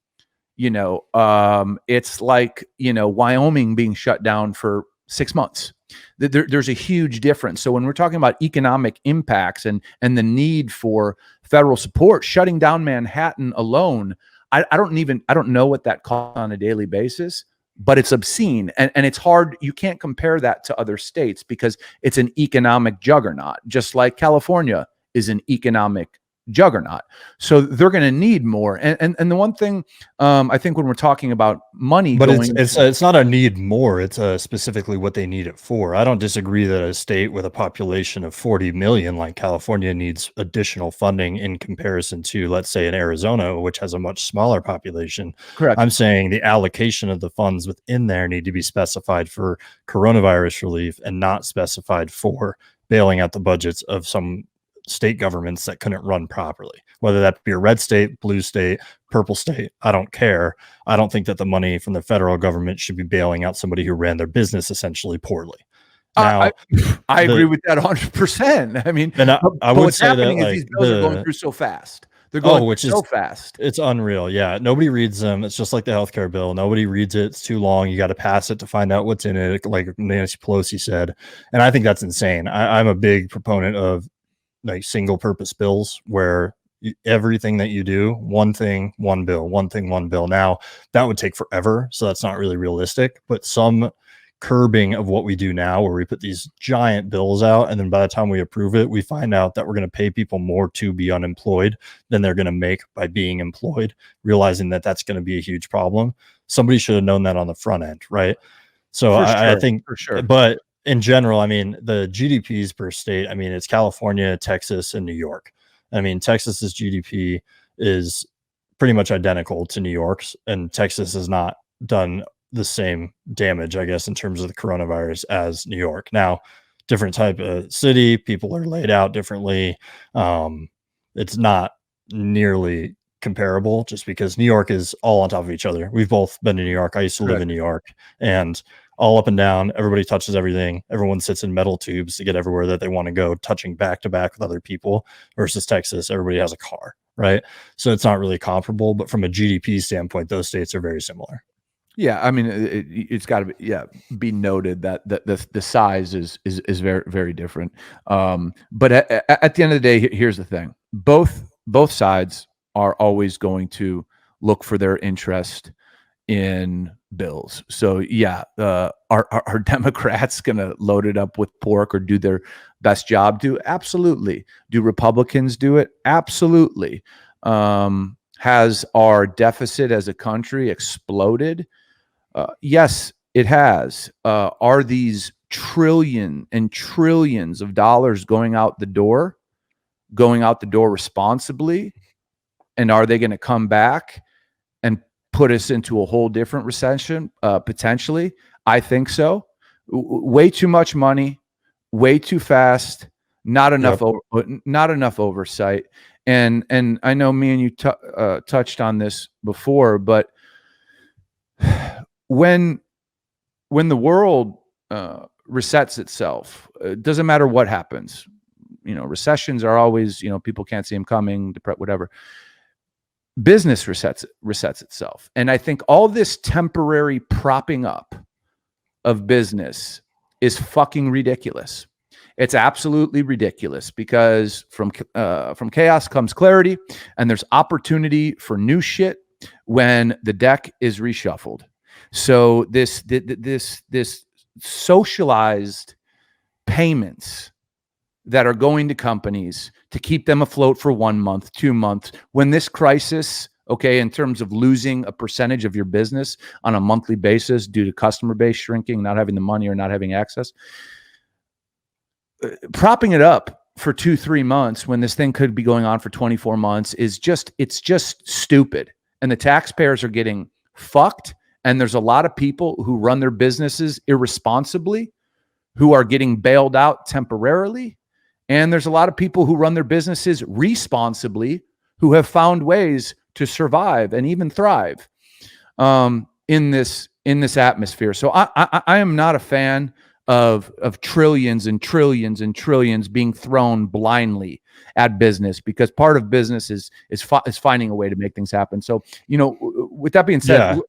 it's like, Wyoming being shut down for 6 months. There's a huge difference. So when we're talking about economic impacts and the need for federal support, shutting down Manhattan alone, I don't know what that costs on a daily basis, but it's obscene. And it's hard. You can't compare that to other states because it's an economic juggernaut, just like California is an economic juggernaut. So they're going to need more. And the one thing I think when we're talking about money But going, it's not a need more. It's specifically what they need it for. I don't disagree that a state with a population of 40 million like California needs additional funding in comparison to, let's say, in Arizona, which has a much smaller population. correct. I'm saying the allocation of the funds within there need to be specified for coronavirus relief and not specified for bailing out the budgets of some state governments that couldn't run properly, whether that be a red state, blue state, purple state. I don't care. I don't think that the money from the federal government should be bailing out somebody who ran their business essentially poorly. I, Now, I agree the with that 100%. I mean, and I but would what's say that happening is like these bills are going through so fast. They're going which through so is fast. it's unreal. Yeah, nobody reads them. It's just like the healthcare bill. Nobody reads it. It's too long. You got to pass it to find out what's in it, like Nancy Pelosi said. And I think that's insane. I'm a big proponent of like single purpose bills where everything that you do, one thing, one bill, one thing, one bill. Now that would take forever. So that's not really realistic, but some curbing of what we do now where we put these giant bills out. And then by the time we approve it, we find out that we're going to pay people more to be unemployed than they're going to make by being employed, realizing that that's going to be a huge problem. Somebody should have known that on the front end. Right. So I think, for sure. but in general, I mean, the GDPs per state, I mean, it's California, Texas, and New York. I mean, Texas's GDP is pretty much identical to New York's, and Texas has not done the same damage, I guess, in terms of the coronavirus as New York. Now, different type of city, people are laid out differently. It's not nearly comparable just because New York is all on top of each other. We've both been to New York. I used to live in New York, and all up and down, everybody touches everything. Everyone sits in metal tubes to get everywhere that they want to go, touching back to back with other people, versus Texas, everybody has a car, right? So it's not really comparable, but from a GDP standpoint, those states are very similar. Yeah, I mean, it's got to be noted that the size is very, very different. But at the end of the day, here's the thing: both sides are always going to look for their interest in bills. So yeah, are Democrats going to load it up with pork or do their best job? Absolutely. Do Republicans do it? Absolutely. Has our deficit as a country exploded? Yes, it has. Are these trillion and trillions of dollars going out the door responsibly? And are they going to come back and put us into a whole different recession, potentially? I think so. Way too much money, way too fast, not enough oversight. And I know me and you touched on this before, but when the world resets itself, it doesn't matter what happens. Recessions are always, people can't see them coming, whatever. Business resets itself. And I think all this temporary propping up of business is fucking ridiculous. It's absolutely ridiculous because from chaos comes clarity, and there's opportunity for new shit when the deck is reshuffled. So this socialized payments that are going to companies to keep them afloat for 1 month, 2 months, when this crisis, okay, in terms of losing a percentage of your business on a monthly basis due to customer base shrinking, not having the money or not having access, propping it up for 2-3 months when this thing could be going on for 24 months it's just stupid. And the taxpayers are getting fucked. And there's a lot of people who run their businesses irresponsibly who are getting bailed out temporarily. And there's a lot of people who run their businesses responsibly who have found ways to survive and even thrive in this atmosphere. So I am not a fan of trillions and trillions and trillions being thrown blindly at business, because part of business is finding a way to make things happen. So, with that being said,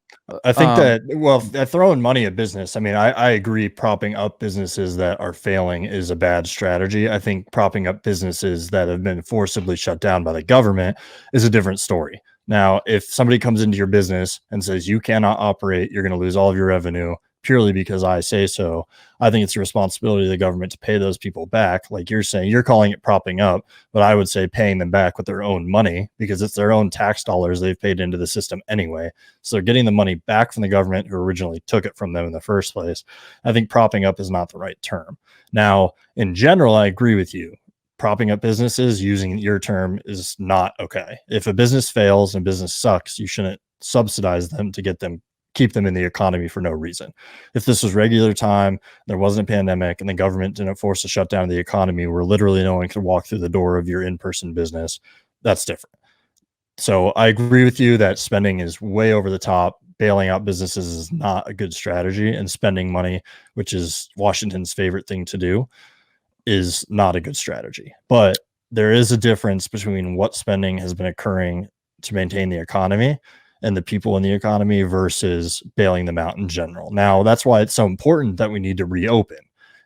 I think that throwing money at business, I mean, I agree propping up businesses that are failing is a bad strategy. I think propping up businesses that have been forcibly shut down by the government is a different story. Now, if somebody comes into your business and says you cannot operate, you're going to lose all of your revenue, purely because I say so. I think it's the responsibility of the government to pay those people back. Like you're saying, you're calling it propping up, but I would say paying them back with their own money, because it's their own tax dollars they've paid into the system anyway. So they're getting the money back from the government who originally took it from them in the first place. I think propping up is not the right term. Now, in general, I agree with you. Propping up businesses, using your term, is not okay. If a business fails and business sucks, you shouldn't subsidize them to keep them in the economy for no reason. If this was regular time, there wasn't a pandemic, and the government didn't force a shutdown of the economy where literally no one could walk through the door of your in-person business, that's different. So I agree with you that spending is way over the top. Bailing out businesses is not a good strategy, and spending money, which is Washington's favorite thing to do, is not a good strategy. But there is a difference between what spending has been occurring to maintain the economy and the people in the economy versus bailing them out in general. Now, that's why it's so important that we need to reopen.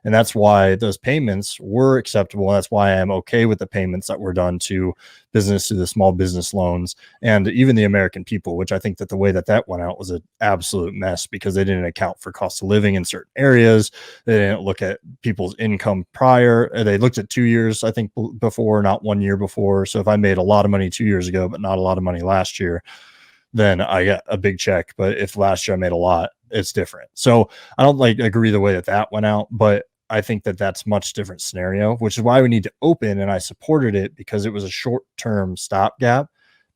And that's why those payments were acceptable. That's why I'm okay with the payments that were done to business, to the small business loans, and even the American people, which I think that the way that that went out was an absolute mess, because they didn't account for cost of living in certain areas. They didn't look at people's income prior. They looked at 2 years, I think, before, not 1 year before. So if I made a lot of money 2 years ago, but not a lot of money last year, then I got a big check. But if last year I made a lot, it's different. So I don't agree the way that that went out, but I think that that's much different scenario, which is why we need to open. And I supported it because it was a short-term stopgap.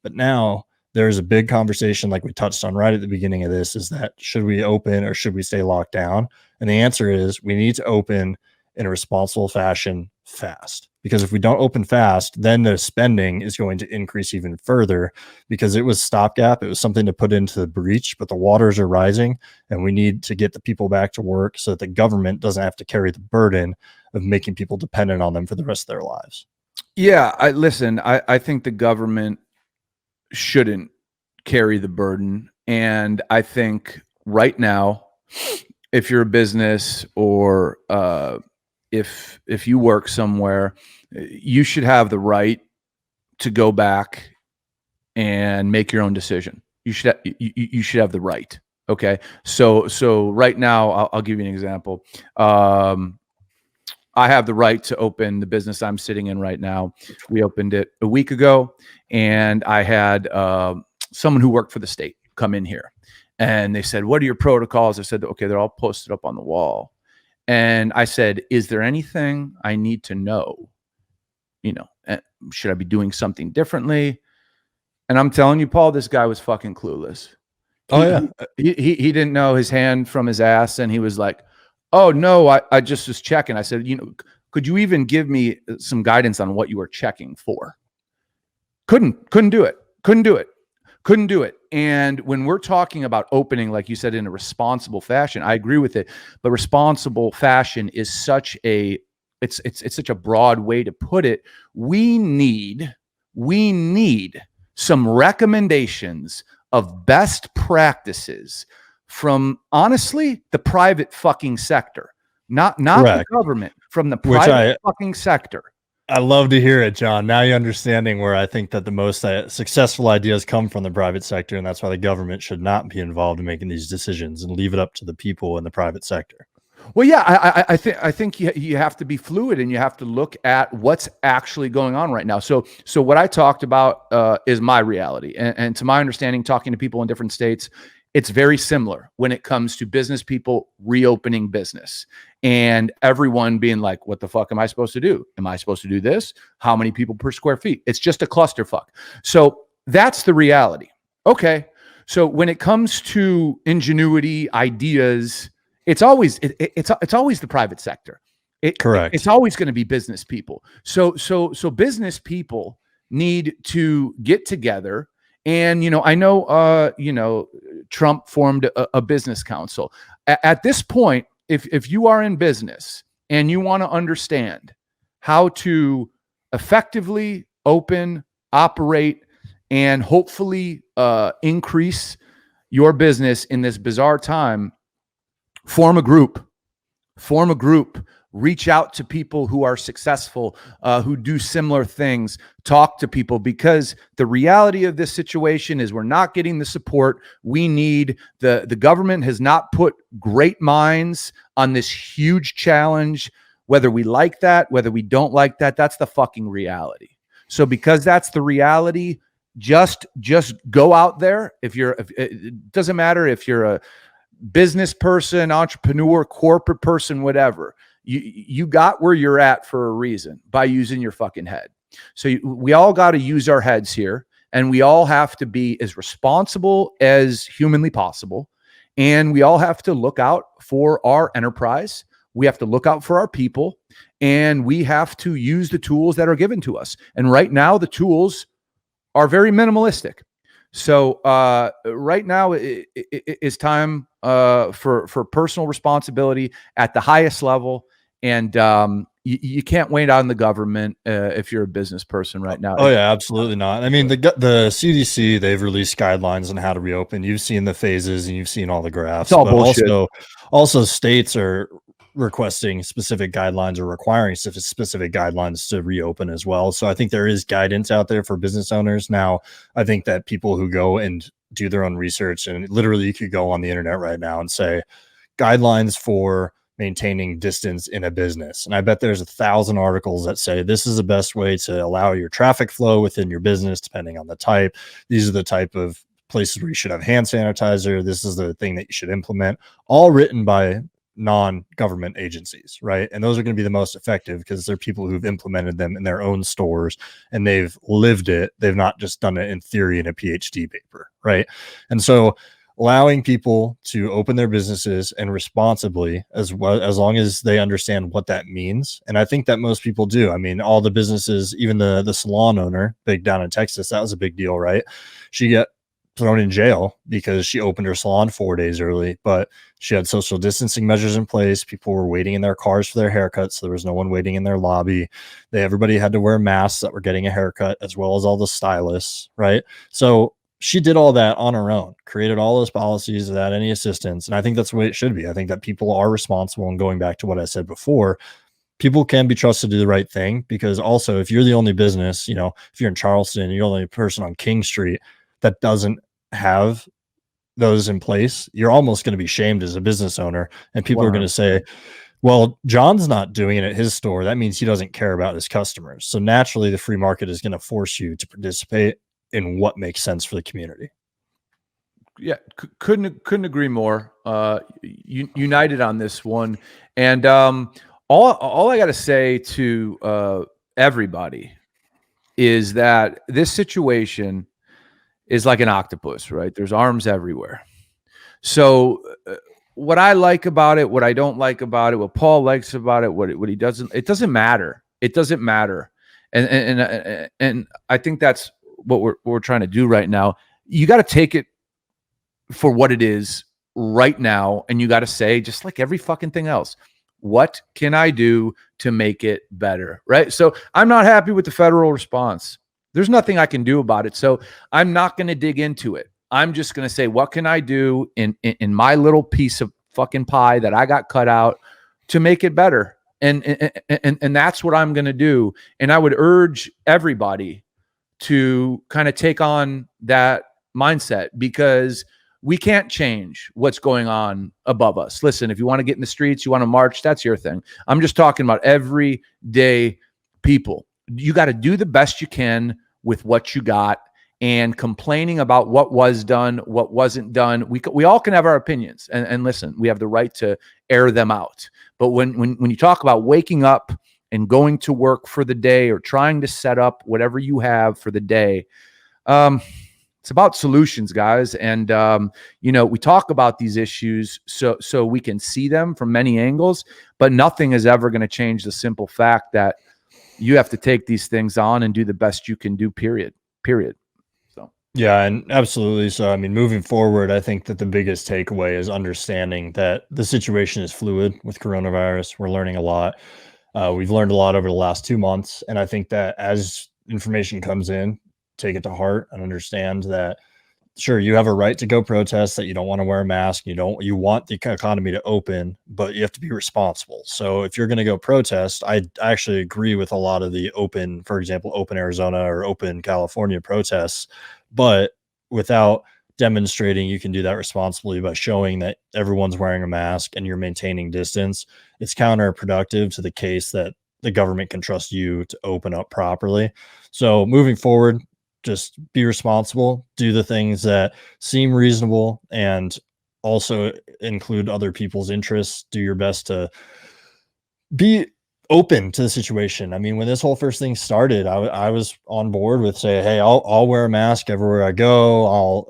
But now there's a big conversation, like we touched on right at the beginning of this, is that should we open or should we stay locked down? And the answer is we need to open in a responsible fashion fast, because if we don't open fast, then the spending is going to increase even further, because it was stopgap. It was something to put into the breach, but the waters are rising, and we need to get the people back to work so that the government doesn't have to carry the burden of making people dependent on them for the rest of their lives. Yeah, I think the government shouldn't carry the burden. And I think right now, if you're a business or if you work somewhere, you should have the right to go back and make your own decision. You should have the right. Okay. So right now, I'll give you an example. I have the right to open the business I'm sitting in right now. We opened it a week ago, and I had someone who worked for the state come in here, and they said, "What are your protocols?" I said, "Okay, they're all posted up on the wall." And I said, "Is there anything I need to know? Should I be doing something differently?" And I'm telling you, Paul, this guy was fucking clueless. He didn't know his hand from his ass, and he was like, "Oh no, I just was checking." I said, "Could you even give me some guidance on what you were checking for?" Couldn't do it. And when we're talking about opening, like you said, in a responsible fashion, I agree with it. But responsible fashion is such a such a broad way to put it. We need some recommendations of best practices from, honestly, the private fucking sector, not the government, from the private fucking sector. I love to hear it, John. Now you're understanding where I think that the most successful ideas come from the private sector, and that's why the government should not be involved in making these decisions and leave it up to the people in the private sector. Well, yeah, I think you have to be fluid, and you have to look at what's actually going on right now. So what I talked about is my reality, and to my understanding, talking to people in different states, it's very similar when it comes to business people reopening business and everyone being like, "What the fuck am I supposed to do? Am I supposed to do this? How many people per square feet?" It's just a clusterfuck. So that's the reality. Okay. So when it comes to ingenuity, ideas, it's always the private sector. Correct. It's always going to be business people. So business people need to get together. And I know Trump formed a business council. At this point, if you are in business and you want to understand how to effectively open, operate, and hopefully increase your business in this bizarre time, form a group reach out to people who are successful, who do similar things, talk to people, because the reality of this situation is we're not getting the support we need. The government has not put great minds on this huge challenge, whether we like that, whether we don't like that. That's the fucking reality. So because that's the reality, just go out there. If it doesn't matter if you're a business person, entrepreneur, corporate person, whatever. You got where you're at for a reason, by using your fucking head. So we all got to use our heads here, and we all have to be as responsible as humanly possible. And we all have to look out for our enterprise. We have to look out for our people, and we have to use the tools that are given to us. And right now, the tools are very minimalistic. So right now is time for personal responsibility at the highest level. And you can't wait on the government if you're a business person right now. Oh yeah, absolutely not. I mean, the CDC, they've released guidelines on how to reopen. You've seen the phases and you've seen all the graphs. It's all bullshit. Also states are requesting specific guidelines or requiring specific guidelines to reopen as well. So I think there is guidance out there for business owners. Now, I think that people who go and do their own research, and literally you could go on the internet right now and say guidelines for maintaining distance in a business. And I bet there's 1,000 articles that say this is the best way to allow your traffic flow within your business, depending on the type. These are the type of places where you should have hand sanitizer. This is the thing that you should implement, all written by non-government agencies, right? And those are going to be the most effective because they're people who've implemented them in their own stores and they've lived it. They've not just done it in theory in a PhD paper, right? And so allowing people to open their businesses and responsibly, as well, as long as they understand what that means. And I think that most people do. I mean, all the businesses, even the salon owner, big down in Texas, that was a big deal, right? She got thrown in jail because she opened her salon 4 days early, but she had social distancing measures in place. People were waiting in their cars for their haircuts. So there was no one waiting in their lobby. Everybody had to wear masks that were getting a haircut, as well as all the stylists, right? So she did all that on her own, created all those policies without any assistance. And I think that's the way it should be. I think that people are responsible. And going back to what I said before, people can be trusted to do the right thing, because also if you're the only business, you know, if you're in Charleston, you're the only person on King Street that doesn't have those in place, you're almost going to be shamed as a business owner. And people are going to say, well, John's not doing it at his store. That means he doesn't care about his customers. So naturally, the free market is going to force you to participate in what makes sense for the community. Yeah, couldn't agree more. United on this one. And all I got to say to everybody is that this situation is like an octopus, right? There's arms everywhere. So what I like about it, what I don't like about it, what Paul likes about it, what he doesn't, it doesn't matter. It doesn't matter. And I think that's what we're trying to do right now. You got to take it for what it is right now, and you got to say, just like every fucking thing else, what can I do to make it better, right? So I'm not happy with the federal response. There's nothing I can do about it. So I'm not going to dig into it. I'm just going to say, what can I do in my little piece of fucking pie that I got cut out to make it better? And that's what I'm going to do. And I would urge everybody to kind of take on that mindset, because we can't change what's going on above us. Listen, if you want to get in the streets, you want to march, that's your thing. I'm just talking about everyday people. You got to do the best you can with what you got, and complaining about what was done, what wasn't done. We all can have our opinions, and listen, we have the right to air them out. But when you talk about waking up and going to work for the day, or trying to set up whatever you have for the day, it's about solutions, guys. And we talk about these issues so we can see them from many angles, but nothing is ever going to change the simple fact that you have to take these things on and do the best you can do, period. So yeah, and absolutely. So I mean, moving forward, I think that the biggest takeaway is understanding that the situation is fluid with coronavirus. We're learning a lot. We've learned a lot over the last 2 months, and I think that as information comes in, take it to heart and understand that sure, you have a right to go protest that you don't want to wear a mask. You want the economy to open, but you have to be responsible. So if you're going to go protest, I actually agree with a lot of the open, for example, open Arizona or open California protests, but without demonstrating you can do that responsibly by showing that everyone's wearing a mask and you're maintaining distance, it's counterproductive to the case that the government can trust you to open up properly. So moving forward, just be responsible, do the things that seem reasonable, and also include other people's interests. Do your best to be open to the situation. I mean, when this whole first thing started, I was on board with say, hey, I'll wear a mask everywhere I go.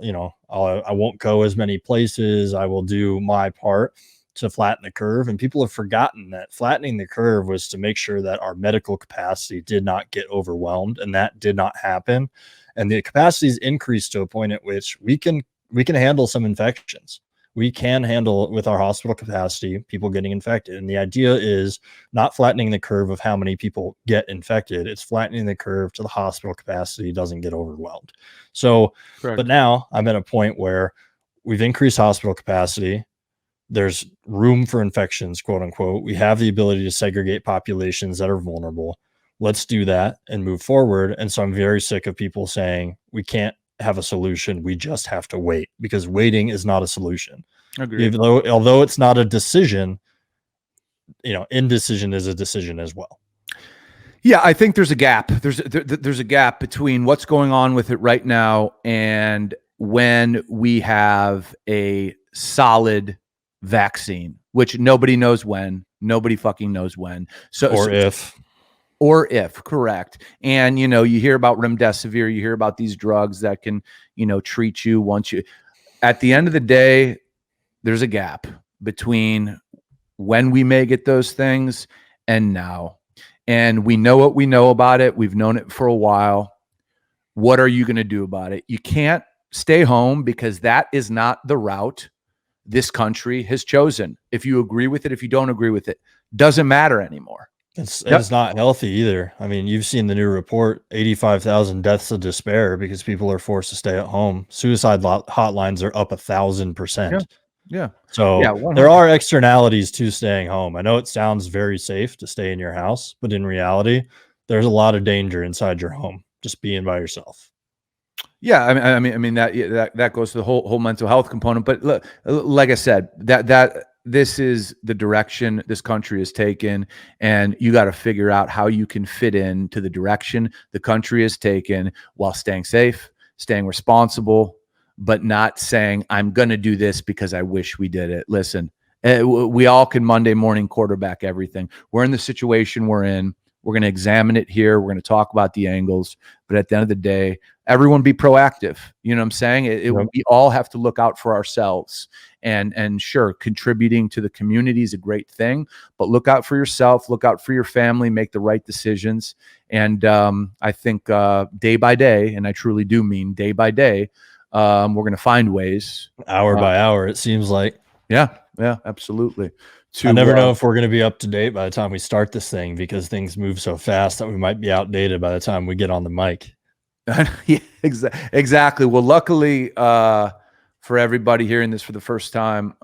I won't go as many places. I will do my part to flatten the curve. And people have forgotten that flattening the curve was to make sure that our medical capacity did not get overwhelmed, and that did not happen. And the capacity is increased to a point at which we can handle some infections. We can handle with our hospital capacity people getting infected. And the idea is not flattening the curve of how many people get infected. It's flattening the curve to the hospital capacity doesn't get overwhelmed. So, Correct. but now I'm at a point where we've increased hospital capacity. There's room for infections, quote unquote. We have the ability to segregate populations that are vulnerable. Let's do that and move forward. And so I'm very sick of people saying we can't have a solution. We just have to wait, because waiting is not a solution. Agreed. Although it's not a decision, indecision is a decision as well. Yeah, I think there's a gap. There's a gap between what's going on with it right now and when we have a solid vaccine, which nobody knows when. Nobody fucking knows when. Or if, correct. And, you hear about remdesivir, you hear about these drugs that can, treat you once you, at the end of the day, there's a gap between when we may get those things and now. And we know what we know about it. We've known it for a while. What are you going to do about it? You can't stay home, because that is not the route this country has chosen. If you agree with it, if you don't agree with it, doesn't matter anymore. It's not healthy either. I mean, you've seen the new report, 85,000 deaths of despair because people are forced to stay at home. Suicide hotlines are up 1,000%. Yeah. So there are externalities to staying home. I know it sounds very safe to stay in your house, but in reality, there's a lot of danger inside your home, just being by yourself. Yeah, I mean that goes to the whole mental health component. But look, like I said, that this is the direction this country has taken, and you got to figure out how you can fit in to the direction the country has taken while staying safe, staying responsible, but not saying I'm going to do this because I wish we did it. Listen, we all can Monday morning quarterback everything. We're in the situation we're in. We're going to examine it here. We're going to talk about the angles, but at the end of the day, everyone be proactive. You know what I'm saying? We all have to look out for ourselves, and sure, contributing to the community is a great thing, but look out for yourself, look out for your family, make the right decisions. And I think day by day, and I truly do mean day by day, we're going to find ways. Hour by hour, it seems like. Yeah, absolutely. I never know if we're going to be up to date by the time we start this thing, because things move so fast that we might be outdated by the time we get on the mic. Yeah, exactly. Well, luckily for everybody hearing this for the first time,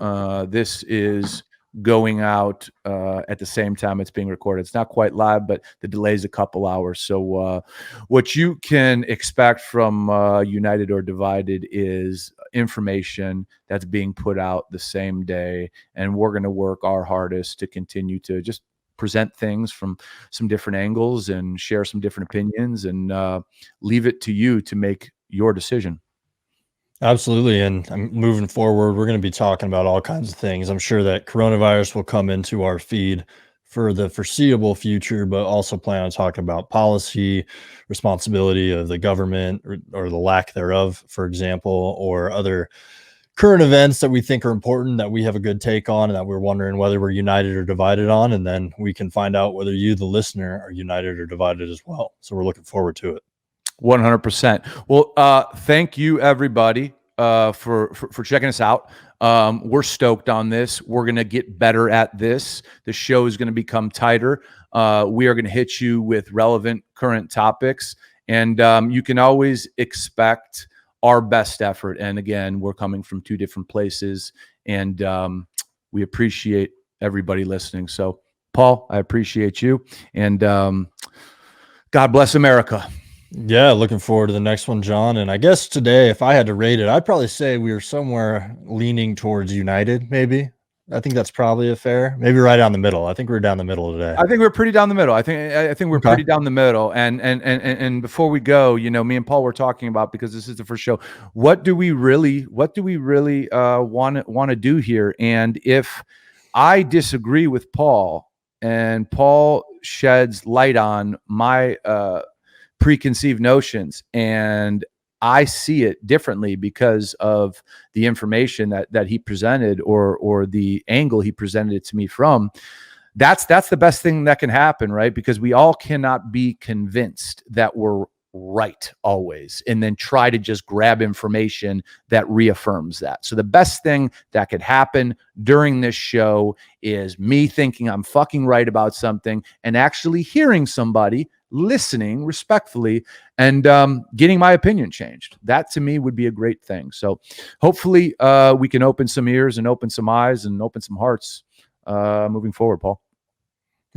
this is going out at the same time it's being recorded. It's not quite live, but the delay is a couple hours. So what you can expect from United or Divided is information that's being put out the same day, and we're going to work our hardest to continue to just present things from some different angles and share some different opinions, and leave it to you to make your decision. Absolutely. And moving forward, we're going to be talking about all kinds of things. I'm sure that coronavirus will come into our feed for the foreseeable future, but also plan on talking about policy, responsibility of the government, or the lack thereof, for example, or other current events that we think are important, that we have a good take on, and that we're wondering whether we're united or divided on. And then we can find out whether you, the listener, are united or divided as well. So we're looking forward to it. 100%. Well, thank you everybody for checking us out. We're stoked on this. We're going to get better at this. The show is going to become tighter. We are going to hit you with relevant current topics, and you can always expect our best effort. And again, we're coming from two different places, and we appreciate everybody listening. So, Paul, I appreciate you, and God bless America. Yeah, looking forward to the next one, John. And I guess today, if I had to rate it, I'd probably say we were somewhere leaning towards United, maybe. I think that's probably a fair, maybe right down the middle. I think we're down the middle today. I think we're pretty down the middle. I think we're Okay. pretty down the middle. And before we go, me and Paul were talking about, because this is the first show, what do we really want to do here? And if I disagree with Paul, and Paul sheds light on my preconceived notions, and I see it differently because of the information that he presented, or the angle he presented it to me from, that's the best thing that can happen, right? Because we all cannot be convinced that we're right always, and then try to just grab information that reaffirms that. So the best thing that could happen during this show is me thinking I'm fucking right about something, and actually hearing somebody, listening respectfully, and getting my opinion changed. That to me would be a great thing. So hopefully we can open some ears and open some eyes and open some hearts moving forward, Paul.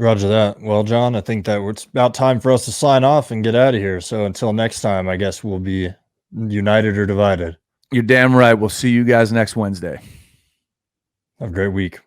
Roger that. Well, John, I think that it's about time for us to sign off and get out of here. So until next time, I guess we'll be united or divided. You're damn right. We'll see you guys next Wednesday. Have a great week.